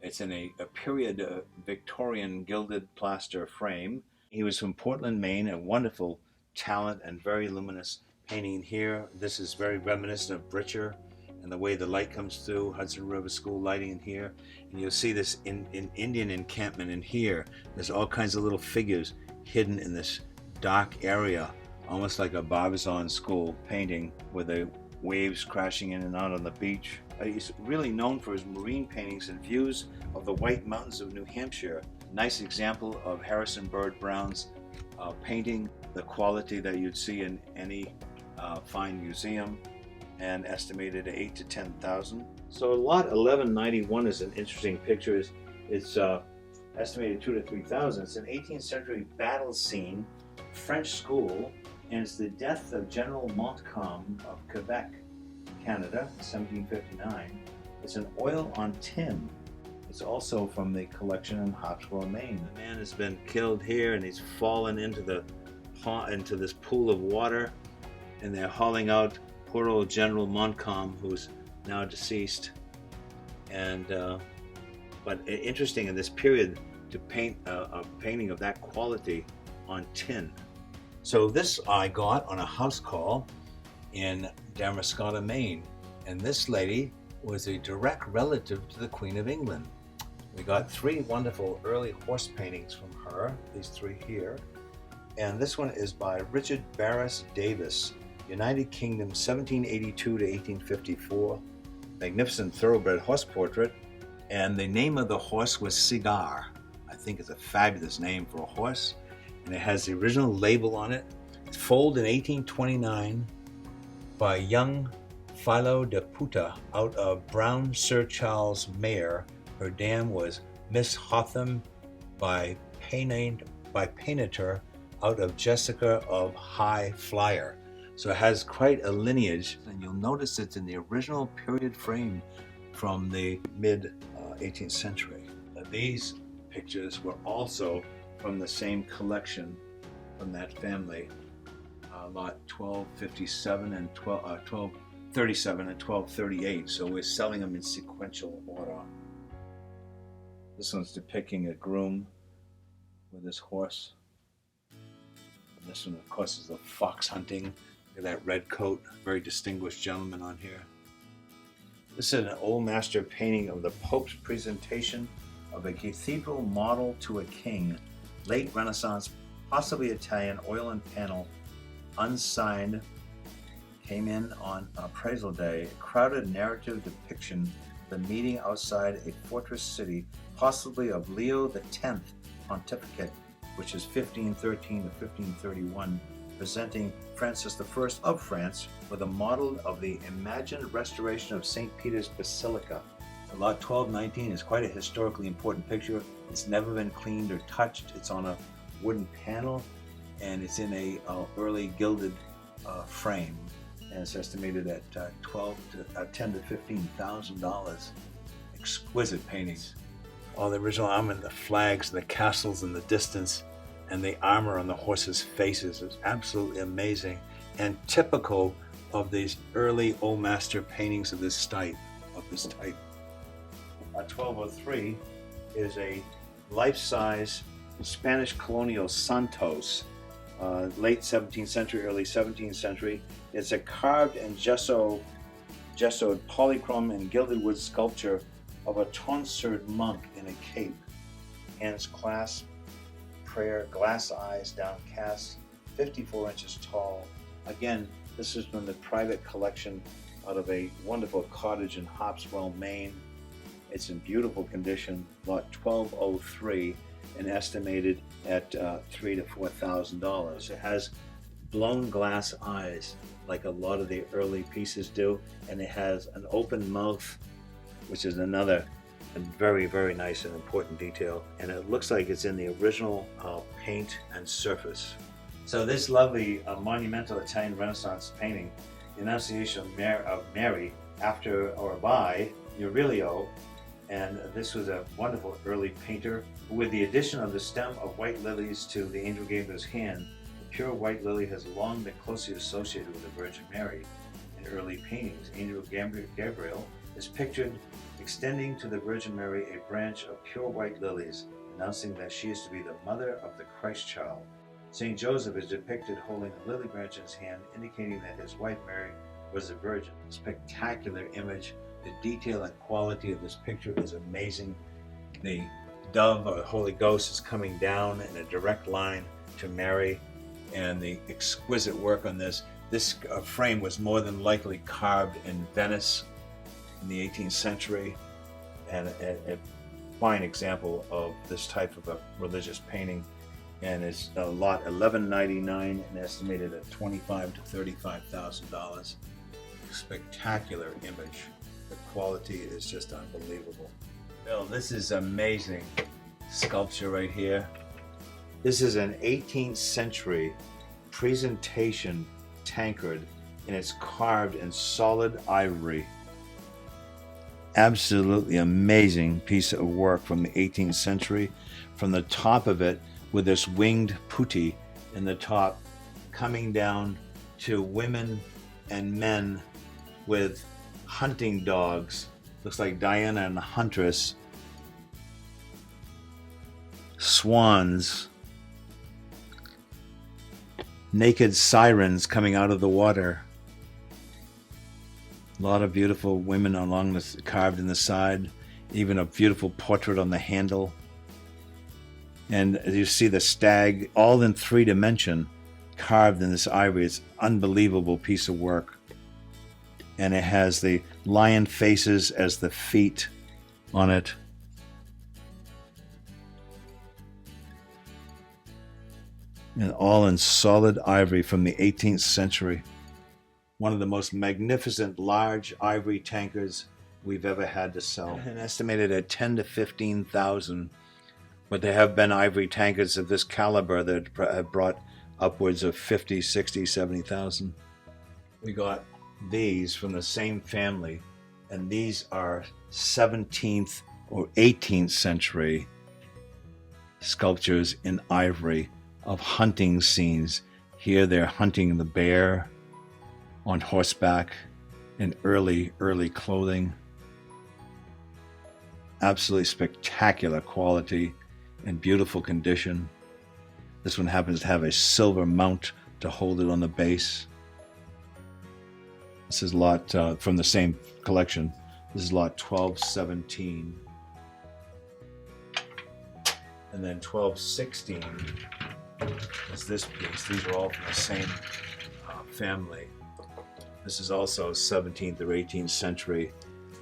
It's in a period Victorian gilded plaster frame. He was from Portland, Maine, a wonderful talent and very luminous painting here. This is very reminiscent of Portraiture and the way the light comes through, Hudson River School lighting in here. And you'll see this in Indian encampment in here. There's all kinds of little figures hidden in this dark area, almost like a Barbizon school painting with the waves crashing in and out on the beach. He's really known for his marine paintings and views of the White Mountains of New Hampshire. Nice example of Harrison Bird Brown's painting, the quality that you'd see in any fine museum, and estimated at $8,000 to $10,000. So lot 1191 is an interesting picture. It's estimated $2,000 to $3,000. It's an 18th century battle scene, French school, and it's the death of General Montcalm of Quebec, Canada, 1759. It's an oil on tin. It's also from the collection in Hartsville, Maine. The man has been killed here, and he's fallen into this pool of water, and they're hauling out poor old General Montcalm, who's now deceased. And but interesting in this period to paint a painting of that quality on tin. So this I got on a house call in Damariscotta, Maine, and this lady was a direct relative to the Queen of England. We got three wonderful early horse paintings from her, these three here, and this one is by Richard Barris Davis, United Kingdom, 1782 to 1854, magnificent thoroughbred horse portrait, and the name of the horse was Cigar. I think it's a fabulous name for a horse, and it has the original label on it. It's foaled in 1829 by young Philo de Puta out of Brown Sir Charles Mayer. Her dam was Miss Hotham by Painter out of Jessica of High Flyer. So it has quite a lineage, and you'll notice it's in the original period frame from the mid 18th century. These pictures were also from the same collection from that family, lot 1257 and 1237 and 1238. So we're selling them in sequential order. This one's depicting a groom with his horse. And this one, of course, is the fox hunting. Look at that red coat, very distinguished gentleman on here. This is an old master painting of the Pope's presentation of a cathedral model to a king, late Renaissance, possibly Italian, oil and panel, unsigned, came in on appraisal day. A crowded narrative depiction of the meeting outside a fortress city, possibly of Leo X pontificate, which is 1513 to 1531, presenting Francis I of France with a model of the imagined restoration of St. Peter's Basilica. Lot 1219 is quite a historically important picture. It's never been cleaned or touched. It's on a wooden panel, and it's in a early gilded frame, and it's estimated at $10,000 to $15,000. Exquisite paintings. All the original armor, the flags, the castles in the distance, and the armor on the horses' faces is absolutely amazing and typical of these early old master paintings of this type. 1203 is a life-size Spanish Colonial Santos, late 17th century, early 17th century. It's a carved and gessoed polychrome and gilded wood sculpture of a tonsured monk in a cape, hands clasped, prayer, glass eyes downcast, 54 inches tall. Again, this is from the private collection out of a wonderful cottage in Hopswell, Maine. It's in beautiful condition, lot 1203, and estimated at $3,000 to $4,000. It has blown glass eyes, like a lot of the early pieces do, and it has an open mouth, which is another very, very nice and important detail. And it looks like it's in the original paint and surface. So this lovely monumental Italian Renaissance painting, the Annunciation of Mary, after or by Veilleux, and this was a wonderful early painter. With the addition of the stem of white lilies to the angel Gabriel's hand, the pure white lily has long been closely associated with the Virgin Mary. In early paintings, Angel Gabriel is pictured extending to the Virgin Mary a branch of pure white lilies, announcing that she is to be the mother of the Christ child. Saint Joseph is depicted holding a lily branch in his hand, indicating that his wife Mary was a virgin. Spectacular image. The detail and quality of this picture is amazing. The dove or the Holy Ghost is coming down in a direct line to Mary, and the exquisite work on this. This frame was more than likely carved in Venice in the 18th century, and a fine example of this type of a religious painting. And it's lot 1199 and estimated at $25,000 to $35,000. Spectacular image. The quality is just unbelievable. Bill, this is amazing sculpture right here. This is an 18th century presentation tankard, and it's carved in solid ivory. Absolutely amazing piece of work from the 18th century. From the top of it, with this winged putti in the top, coming down to women and men with hunting dogs. Looks like Diana and the Huntress. Swans. Naked sirens coming out of the water. A lot of beautiful women along this, carved in the side. Even a beautiful portrait on the handle. And you see the stag, all in 3D, carved in this ivory. It's an unbelievable piece of work. And it has the lion faces as the feet on it. And all in solid ivory from the 18th century. One of the most magnificent large ivory tankards we've ever had to sell. And estimated at $10,000 to $15,000. But there have been ivory tankards of this caliber that have brought upwards of $50,000, $60,000, $70,000. We got these from the same family, and these are 17th or 18th century sculptures in ivory of hunting scenes. Here they're hunting the bear on horseback in early clothing. Absolutely spectacular quality and beautiful condition. This one happens to have a silver mount to hold it on the base. This is lot from the same collection. This is lot 1217. And then 1216 is this piece. These are all from the same family. This is also 17th or 18th century,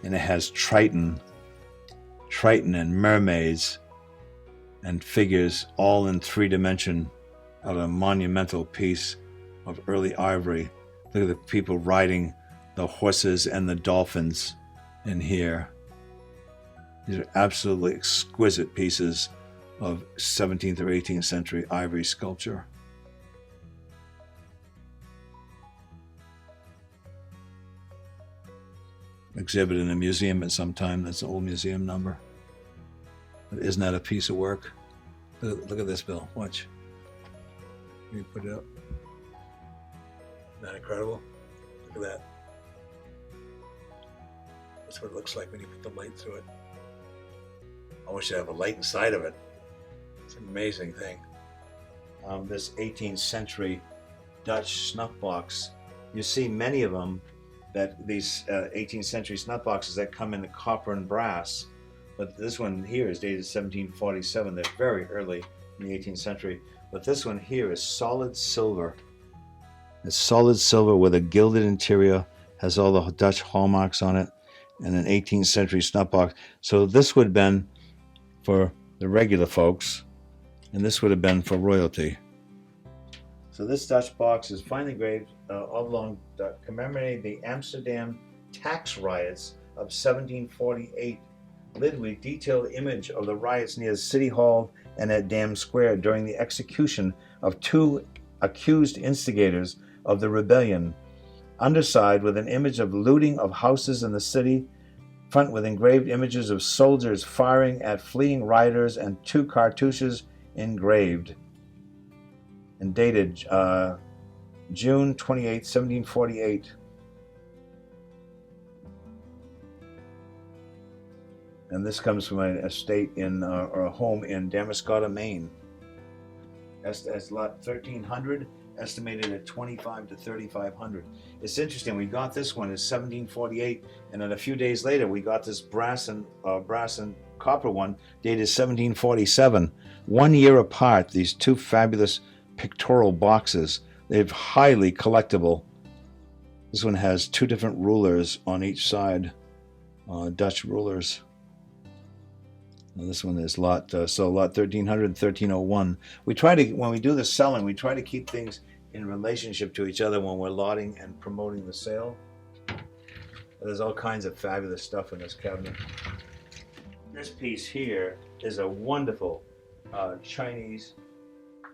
and it has Triton and mermaids and figures all in 3D of a monumental piece of early ivory. Look at the people riding the horses and the dolphins in here. These are absolutely exquisite pieces of 17th or 18th century ivory sculpture. Exhibit in a museum at some time. That's an old museum number. But isn't that a piece of work? Look at this, Bill. Watch. Can you put it up? Isn't that incredible? Look at that. That's what it looks like when you put the light through it. I wish I have a light inside of it. It's an amazing thing. This 18th century Dutch snuff box. You see many of them, that these 18th century snuff boxes that come in the copper and brass, but this one here is dated 1747. They're very early in the 18th century, but this one here is solid silver. It's solid silver with a gilded interior, has all the Dutch hallmarks on it, and an 18th century snuff box. So this would have been for the regular folks, and this would have been for royalty. So this Dutch box is finely engraved oblong, commemorating the Amsterdam tax riots of 1748, lid with detailed image of the riots near the City Hall and at Dam Square during the execution of 2 accused instigators of the rebellion. Underside with an image of looting of houses in the city, front with engraved images of soldiers firing at fleeing rioters and 2 cartouches engraved. And dated June 28, 1748. And this comes from an estate in, or a home in Damariscotta, Maine. That's lot 1300, estimated at 25 to 3500. It's interesting, we got this one in 1748, and then a few days later we got this brass and copper one dated 1747. 1 year apart, these 2 fabulous pictorial boxes. They're highly collectible. This one has 2 different rulers on each side, Dutch rulers. And this one is lot 1300 and 1301. We try to, when we do the selling, we try to keep things in relationship to each other when we're lotting and promoting the sale. There's all kinds of fabulous stuff in this cabinet. This piece here is a wonderful Chinese,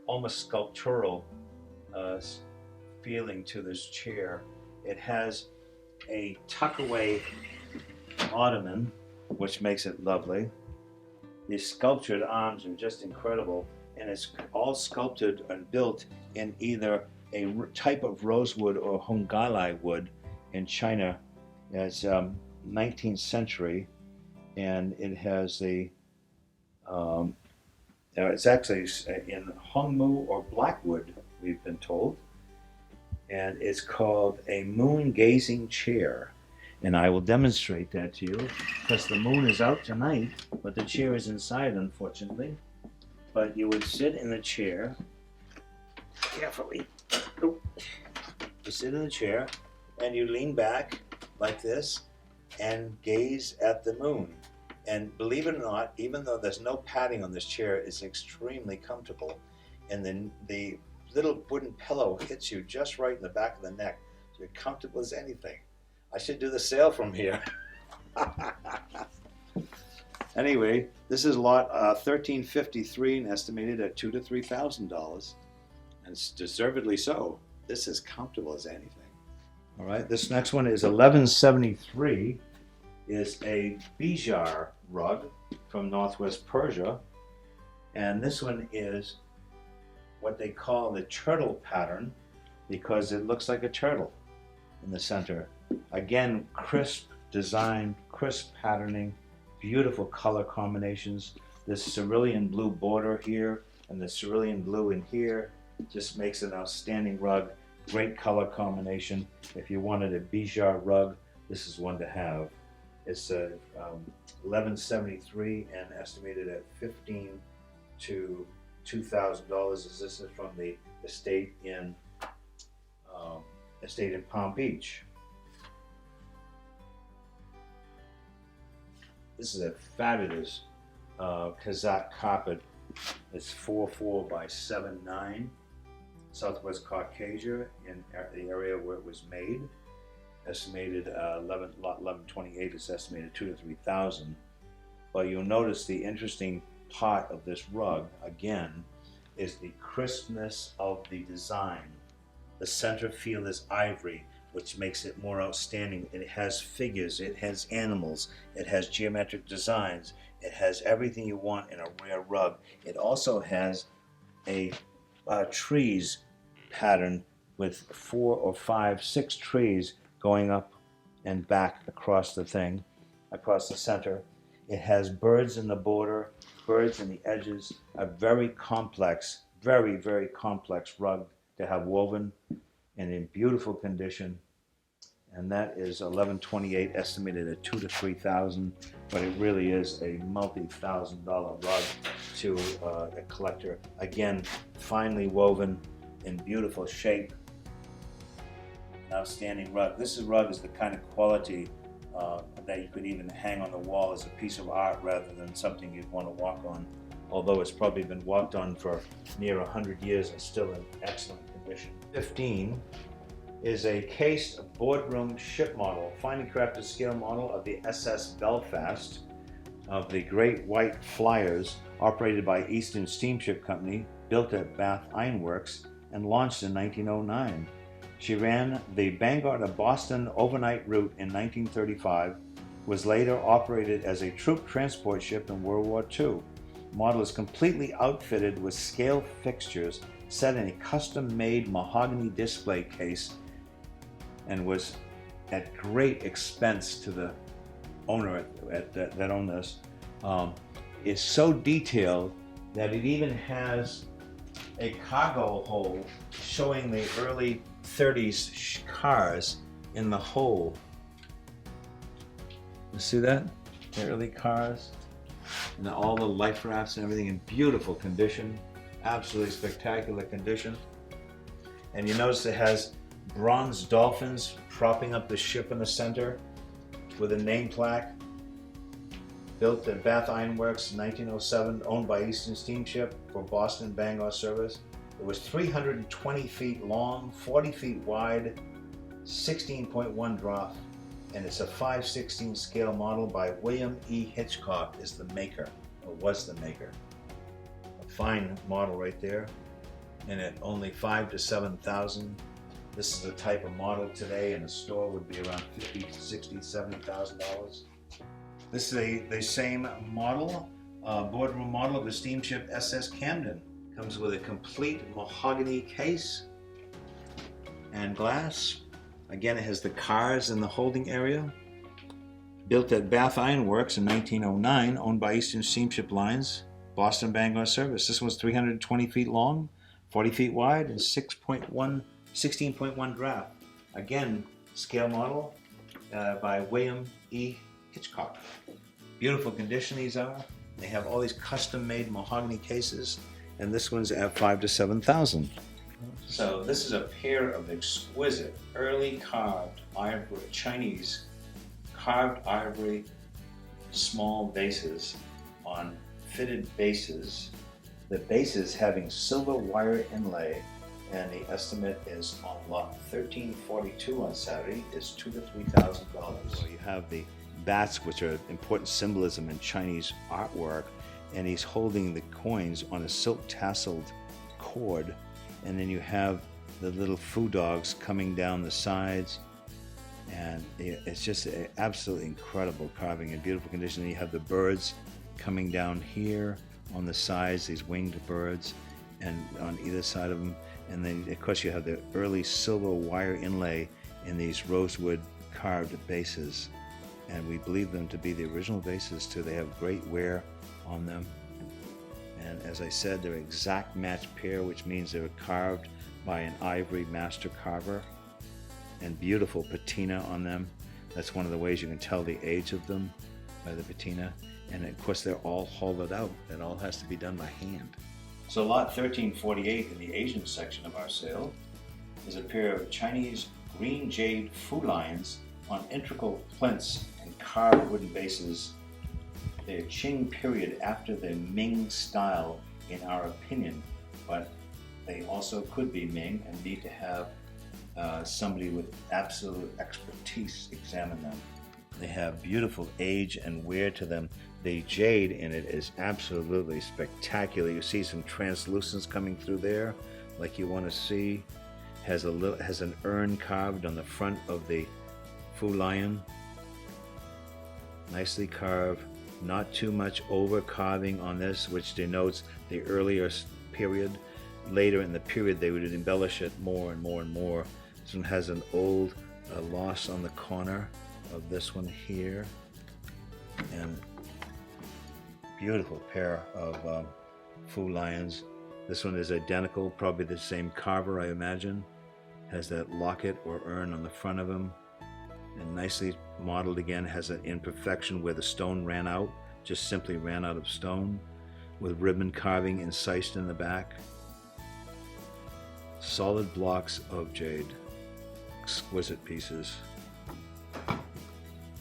almost sculptural feeling to this chair. It has a tuck-away ottoman, which makes it lovely. These sculptured arms are just incredible, and it's all sculpted and built in either a type of rosewood or Hongkai wood in China. It's 19th century, and it has it's actually in Hongmu or Blackwood, we've been told, and it's called a moon-gazing chair. And I will demonstrate that to you, because the moon is out tonight, but the chair is inside, unfortunately. But you would sit in the chair, carefully. You sit in the chair, and you lean back like this, and gaze at the moon. And believe it or not, even though there's no padding on this chair, it's extremely comfortable. And then the little wooden pillow hits you just right in the back of the neck. So you're comfortable as anything. I should do the sale from here. Anyway, this is lot 1353 and estimated at $2,000 to $3,000. And it's deservedly so. This is comfortable as anything. All right, this next one is 1173. Is a Bijar rug from Northwest Persia. And this one is what they call the turtle pattern, because it looks like a turtle in the center. Again, crisp design, crisp patterning, beautiful color combinations. This cerulean blue border here and the cerulean blue in here just makes an outstanding rug. Great color combination. If you wanted a Bijar rug, this is one to have. It's 1173 and estimated at $1,500 to $2,000. This is from the estate in Palm Beach. This is a fabulous Kazakh carpet. It's 4'4" by 7'9", Southwest Caucasia in the area where it was made. Estimated lot 1128 is estimated 2,000 to 3,000. But you'll notice the interesting part of this rug again is the crispness of the design. The center field is ivory, which makes it more outstanding. It has figures, it has animals, it has geometric designs, it has everything you want in a rare rug. It also has a trees pattern with 4 or 5, 6 trees going up and back across the thing, across the center. It has birds in the border, birds in the edges, a very complex, very, very complex rug to have woven and in beautiful condition. And that is 1128, estimated at $2,000 to $3,000, but it really is a multi-$1,000 rug to a collector. Again, finely woven in beautiful shape. An outstanding rug. This rug is the kind of quality that you could even hang on the wall as a piece of art rather than something you'd want to walk on. Although it's probably been walked on for near 100 years and still in excellent condition. 15 is a cased boardroom ship model, finely crafted scale model of the SS Belfast of the Great White Flyers, operated by Eastern Steamship Company, built at Bath Iron Works, and launched in 1909. She ran the Bangor to Boston overnight route in 1935, was later operated as a troop transport ship in World War II. The model is completely outfitted with scale fixtures set in a custom-made mahogany display case and was at great expense to the owner that owned this. It's so detailed that it even has a cargo hold showing the early 30s cars in the hole. You see that? The early cars and all the life rafts and everything in beautiful condition, absolutely spectacular condition. And you notice it has bronze dolphins propping up the ship in the center with a name plaque. Built at Bath Iron Works in 1907, owned by Eastern Steamship for Boston Bangor service. It was 320 feet long, 40 feet wide, 16.1 draught, and it's a 5/16 scale model by William E. Hitchcock is the maker, or was the maker. A fine model right there, and at only $5,000 to $7,000. This is a type of model today in a store would be around $50,000 to $60,000 to $70,000. This is the same model, boardroom model of the steamship SS Camden. Comes with a complete mahogany case and glass. Again, it has the cars in the holding area. Built at Bath Iron Works in 1909, owned by Eastern Steamship Lines, Boston Bangor service. This one's 320 feet long, 40 feet wide, and 16.1 draft. Again, scale model by William E. Hitchcock. Beautiful condition these are. They have all these custom-made mahogany cases, and this one's at $5,000 to $7,000. So this is a pair of exquisite, early carved ivory, Chinese carved ivory small vases on fitted bases. The bases having silver wire inlay, and the estimate is on lot 1342 on Saturday is $2,000 to $3,000. So you have the bats, which are important symbolism in Chinese artwork, and he's holding the coins on a silk tasseled cord, and then you have the little foo dogs coming down the sides, and it's just an absolutely incredible carving in beautiful condition. And you have the birds coming down here on the sides, these winged birds, and on either side of them, and then of course you have the early silver wire inlay in these rosewood carved bases, and we believe them to be the original vases too. They have great wear on them, and as I said, they're exact match pair, which means they were carved by an ivory master carver, and beautiful patina on them. That's one of the ways you can tell the age of them, by the patina. And of course they're all hollowed out. That all has to be done by hand. So lot 1348 in the Asian section of our sale is a pair of Chinese green jade fu lions on integral plinths and carved wooden bases. They're Qing period after the Ming style in our opinion, but they also could be Ming and need to have somebody with absolute expertise examine them. They have beautiful age and wear to them. The jade in it is absolutely spectacular. You see some translucence coming through there, like you want to see. Has an urn carved on the front of the fu lion. Nicely carved. Not too much over carving on this, which denotes the earlier period. Later in the period, they would embellish it more and more and more. This one has an old loss on the corner of this one here, and Beautiful pair of Fu lions. This one is identical, probably the same carver, I imagine. Has that locket or urn on the front of him, and nicely modeled again. Has an imperfection where the stone ran out, just simply ran out of stone, with ribbon carving incised in the back. Solid blocks of jade. Exquisite pieces.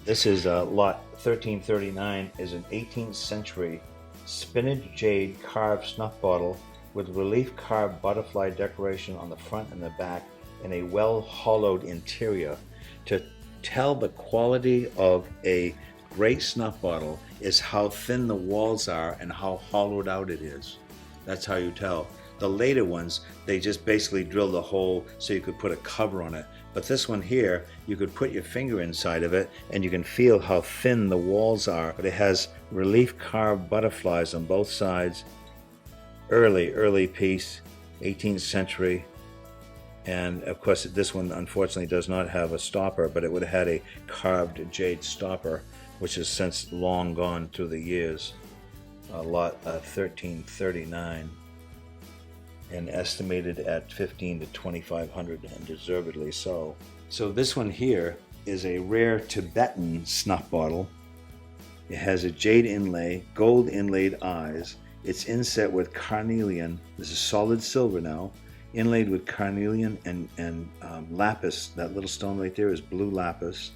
This is lot 1339, is an 18th century spinach jade carved snuff bottle with relief carved butterfly decoration on the front and the back in a well hollowed interior. To tell the quality of a great snuff bottle is how thin the walls are and how hollowed out it is. That's how you tell. The later ones, they just basically drilled a hole so you could put a cover on it. But this one here, you could put your finger inside of it and you can feel how thin the walls are. But it has relief carved butterflies on both sides. Early piece, 18th century. And of course, this one unfortunately does not have a stopper, but it would have had a carved jade stopper, which has since long gone through the years. Lot 1339. And estimated at $1,500 to $2,500, and deservedly so. So this one here is a rare Tibetan snuff bottle. It has a jade inlay, gold inlaid eyes. It's inset with carnelian. This is solid silver now, inlaid with carnelian and lapis. That little stone right there is blue lapis.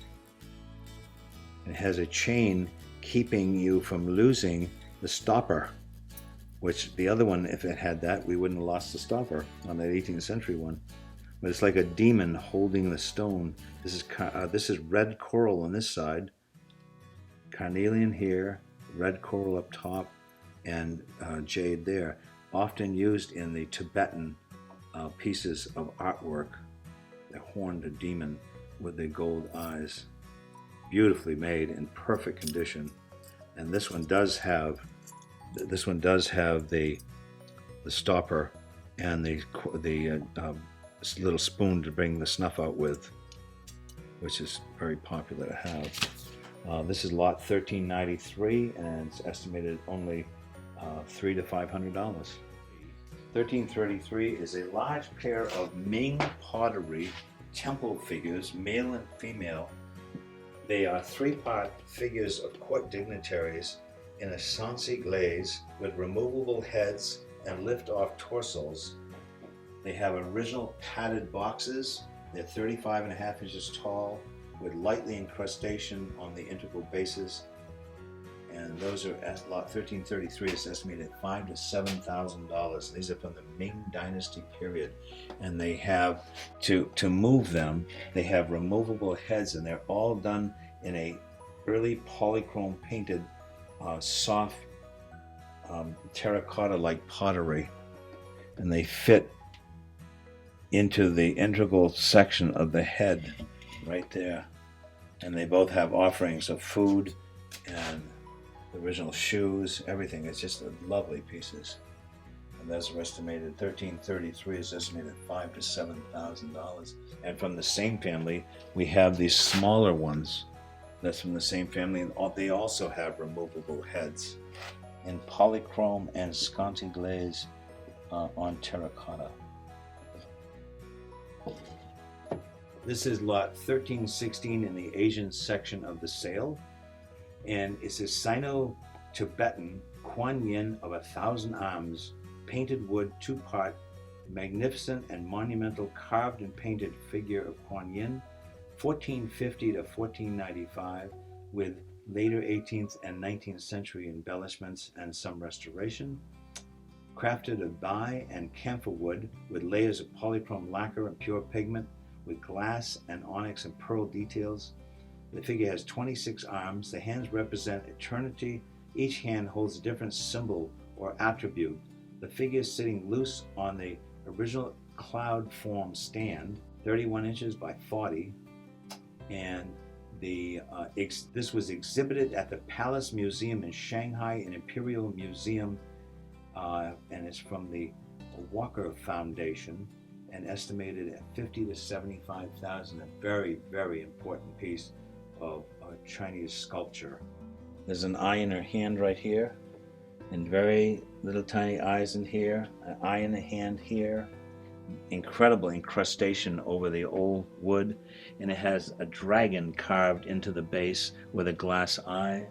It has a chain keeping you from losing the stopper, which the other one, if it had that, we wouldn't have lost the stopper on that 18th century one. But it's like a demon holding the stone. This is red coral on this side, carnelian here, red coral up top, and jade there. Often used in the Tibetan pieces of artwork. The horned demon with the gold eyes. Beautifully made, in perfect condition. And this one does have the stopper and the little spoon to bring the snuff out with, which is very popular to have. This is lot 1393, and it's estimated only $300 to $500. 1333 is a large pair of Ming pottery temple figures, male and female. They are three-part figures of court dignitaries in a Sancy glaze with removable heads and lift-off torsos. They have original padded boxes. They're 35.5 inches tall with lightly incrustation on the integral bases. And those are at lot 1333. It's estimated at $5,000 to $7,000. These are from the Ming dynasty period. And they have, to move them, they have removable heads, and they're all done in a early polychrome painted soft terracotta-like pottery, and they fit into the integral section of the head right there. And they both have offerings of food and the original shoes, everything. It's just lovely pieces. And those are estimated, 1333 is estimated at $5,000 to $7,000. And from the same family, we have these smaller ones. That's from the same family, and they also have removable heads in polychrome and sconcy glaze on terracotta. This is lot 1316 in the Asian section of the sale, and it's a Sino-Tibetan Kuan Yin of 1,000 arms, painted wood, two-part, magnificent and monumental carved and painted figure of Kuan Yin, 1450 to 1495, with later 18th and 19th century embellishments and some restoration. Crafted of bai and camphor wood with layers of polychrome lacquer and pure pigment with glass and onyx and pearl details. The figure has 26 arms. The hands represent eternity. Each hand holds a different symbol or attribute. The figure is sitting loose on the original cloud form stand, 31 inches by 40. And this was exhibited at the Palace Museum in Shanghai, an Imperial Museum, and it's from the Walker Foundation, and estimated at $50,000 to $75,000. A very, very important piece of Chinese sculpture. There's an eye in her hand right here, And very little tiny eyes in here, an eye in the hand here. Incredible incrustation over the old wood, and it has a dragon carved into the base with a glass eye.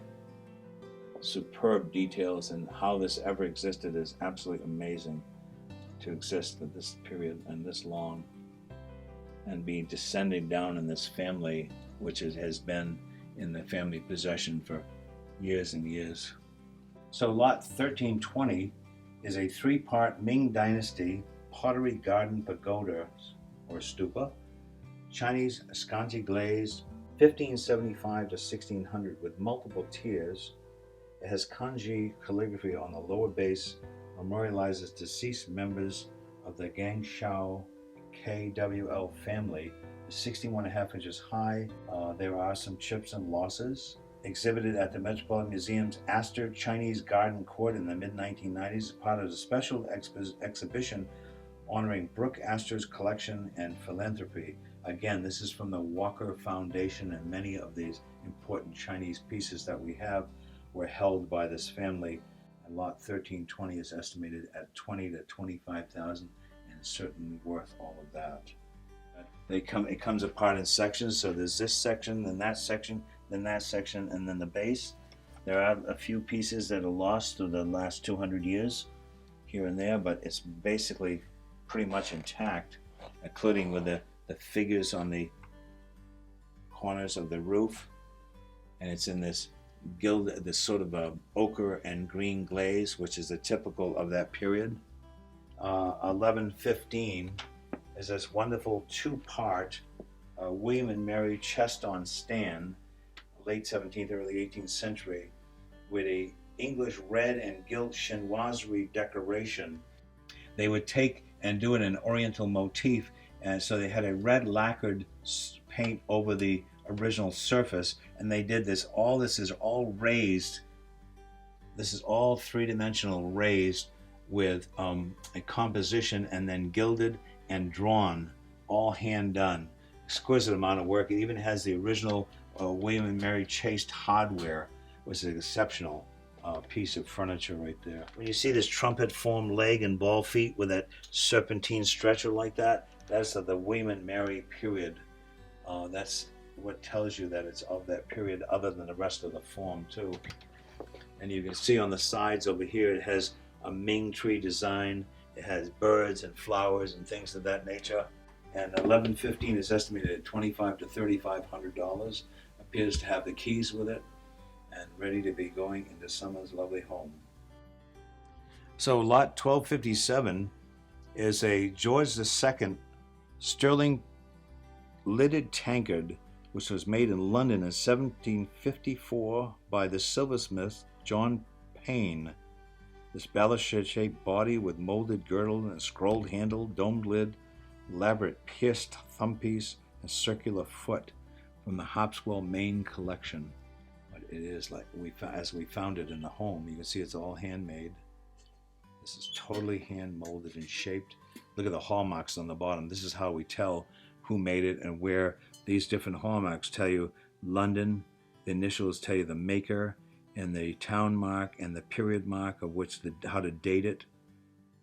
Superb details, and how this ever existed is absolutely amazing to exist at this period and this long, and be descending down in this family, which has been in the family possession for years and years. So lot 1320 is a three-part Ming dynasty pottery garden pagoda or stupa, Chinese sconce glazed, 1575 to 1600 with multiple tiers. It has kanji calligraphy on the lower base, memorializes deceased members of the Gangshao KWL family. It's 61.5 inches high. There are some chips and losses. Exhibited at the Metropolitan Museum's Astor Chinese Garden Court in the mid-1990s as part of a special exhibition honoring Brooke Astor's collection and philanthropy. Again, this is from the Walker Foundation, and many of these important Chinese pieces that we have were held by this family. And lot 1320 is estimated at 20 to 25,000, and it's certainly worth all of that. It comes apart in sections, so there's this section, then that section, then that section, and then the base. There are a few pieces that are lost through the last 200 years here and there, but it's basically pretty much intact, including with the figures on the corners of the roof, and it's in this this sort of a ochre and green glaze, which is the typical of that period. 1115 is this wonderful two-part William and Mary chest on stand, late 17th, early 18th century, with a English red and gilt chinoiserie decoration. They would take and do it in an oriental motif, and so they had a red lacquered paint over the original surface, and they did this. All this is all raised. This is all three-dimensional raised with a composition, and then gilded and drawn, all hand done. Exquisite amount of work. It even has the original William and Mary chased hardware, which is an exceptional piece of furniture right there. When you see this trumpet formed leg and ball feet with that serpentine stretcher like that, that's of the William and Mary period. That's what tells you that it's of that period, other than the rest of the form too. And you can see on the sides over here, it has a Ming tree design. It has birds and flowers and things of that nature. And 1115 is estimated at $2,500 to $3,500. Appears to have the keys with it and ready to be going into someone's lovely home. So lot 1257 is a George II sterling lidded tankard, which was made in London in 1754 by the silversmith John Payne. This ballast-shaped body with molded girdle and a scrolled handle, domed lid, elaborate pierced thumbpiece, and circular foot, from the Hopswell Maine collection. But it is like as we found it in the home. You can see it's all handmade. This is totally hand molded and shaped. Look at the hallmarks on the bottom. This is how we tell who made it and where. These different hallmarks tell you London, the initials tell you the maker, and the town mark and the period mark of which how to date it.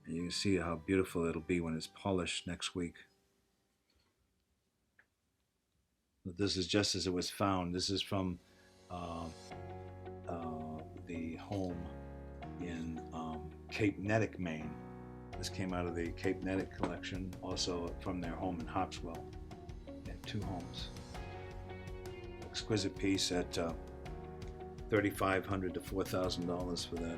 And you can see how beautiful it'll be when it's polished next week. But this is just as it was found. This is from the home in Cape Nettic, Maine. This came out of the Cape Nettic collection, also from their home in Hopswell. They had two homes. Exquisite piece at $3,500 to $4,000 for that.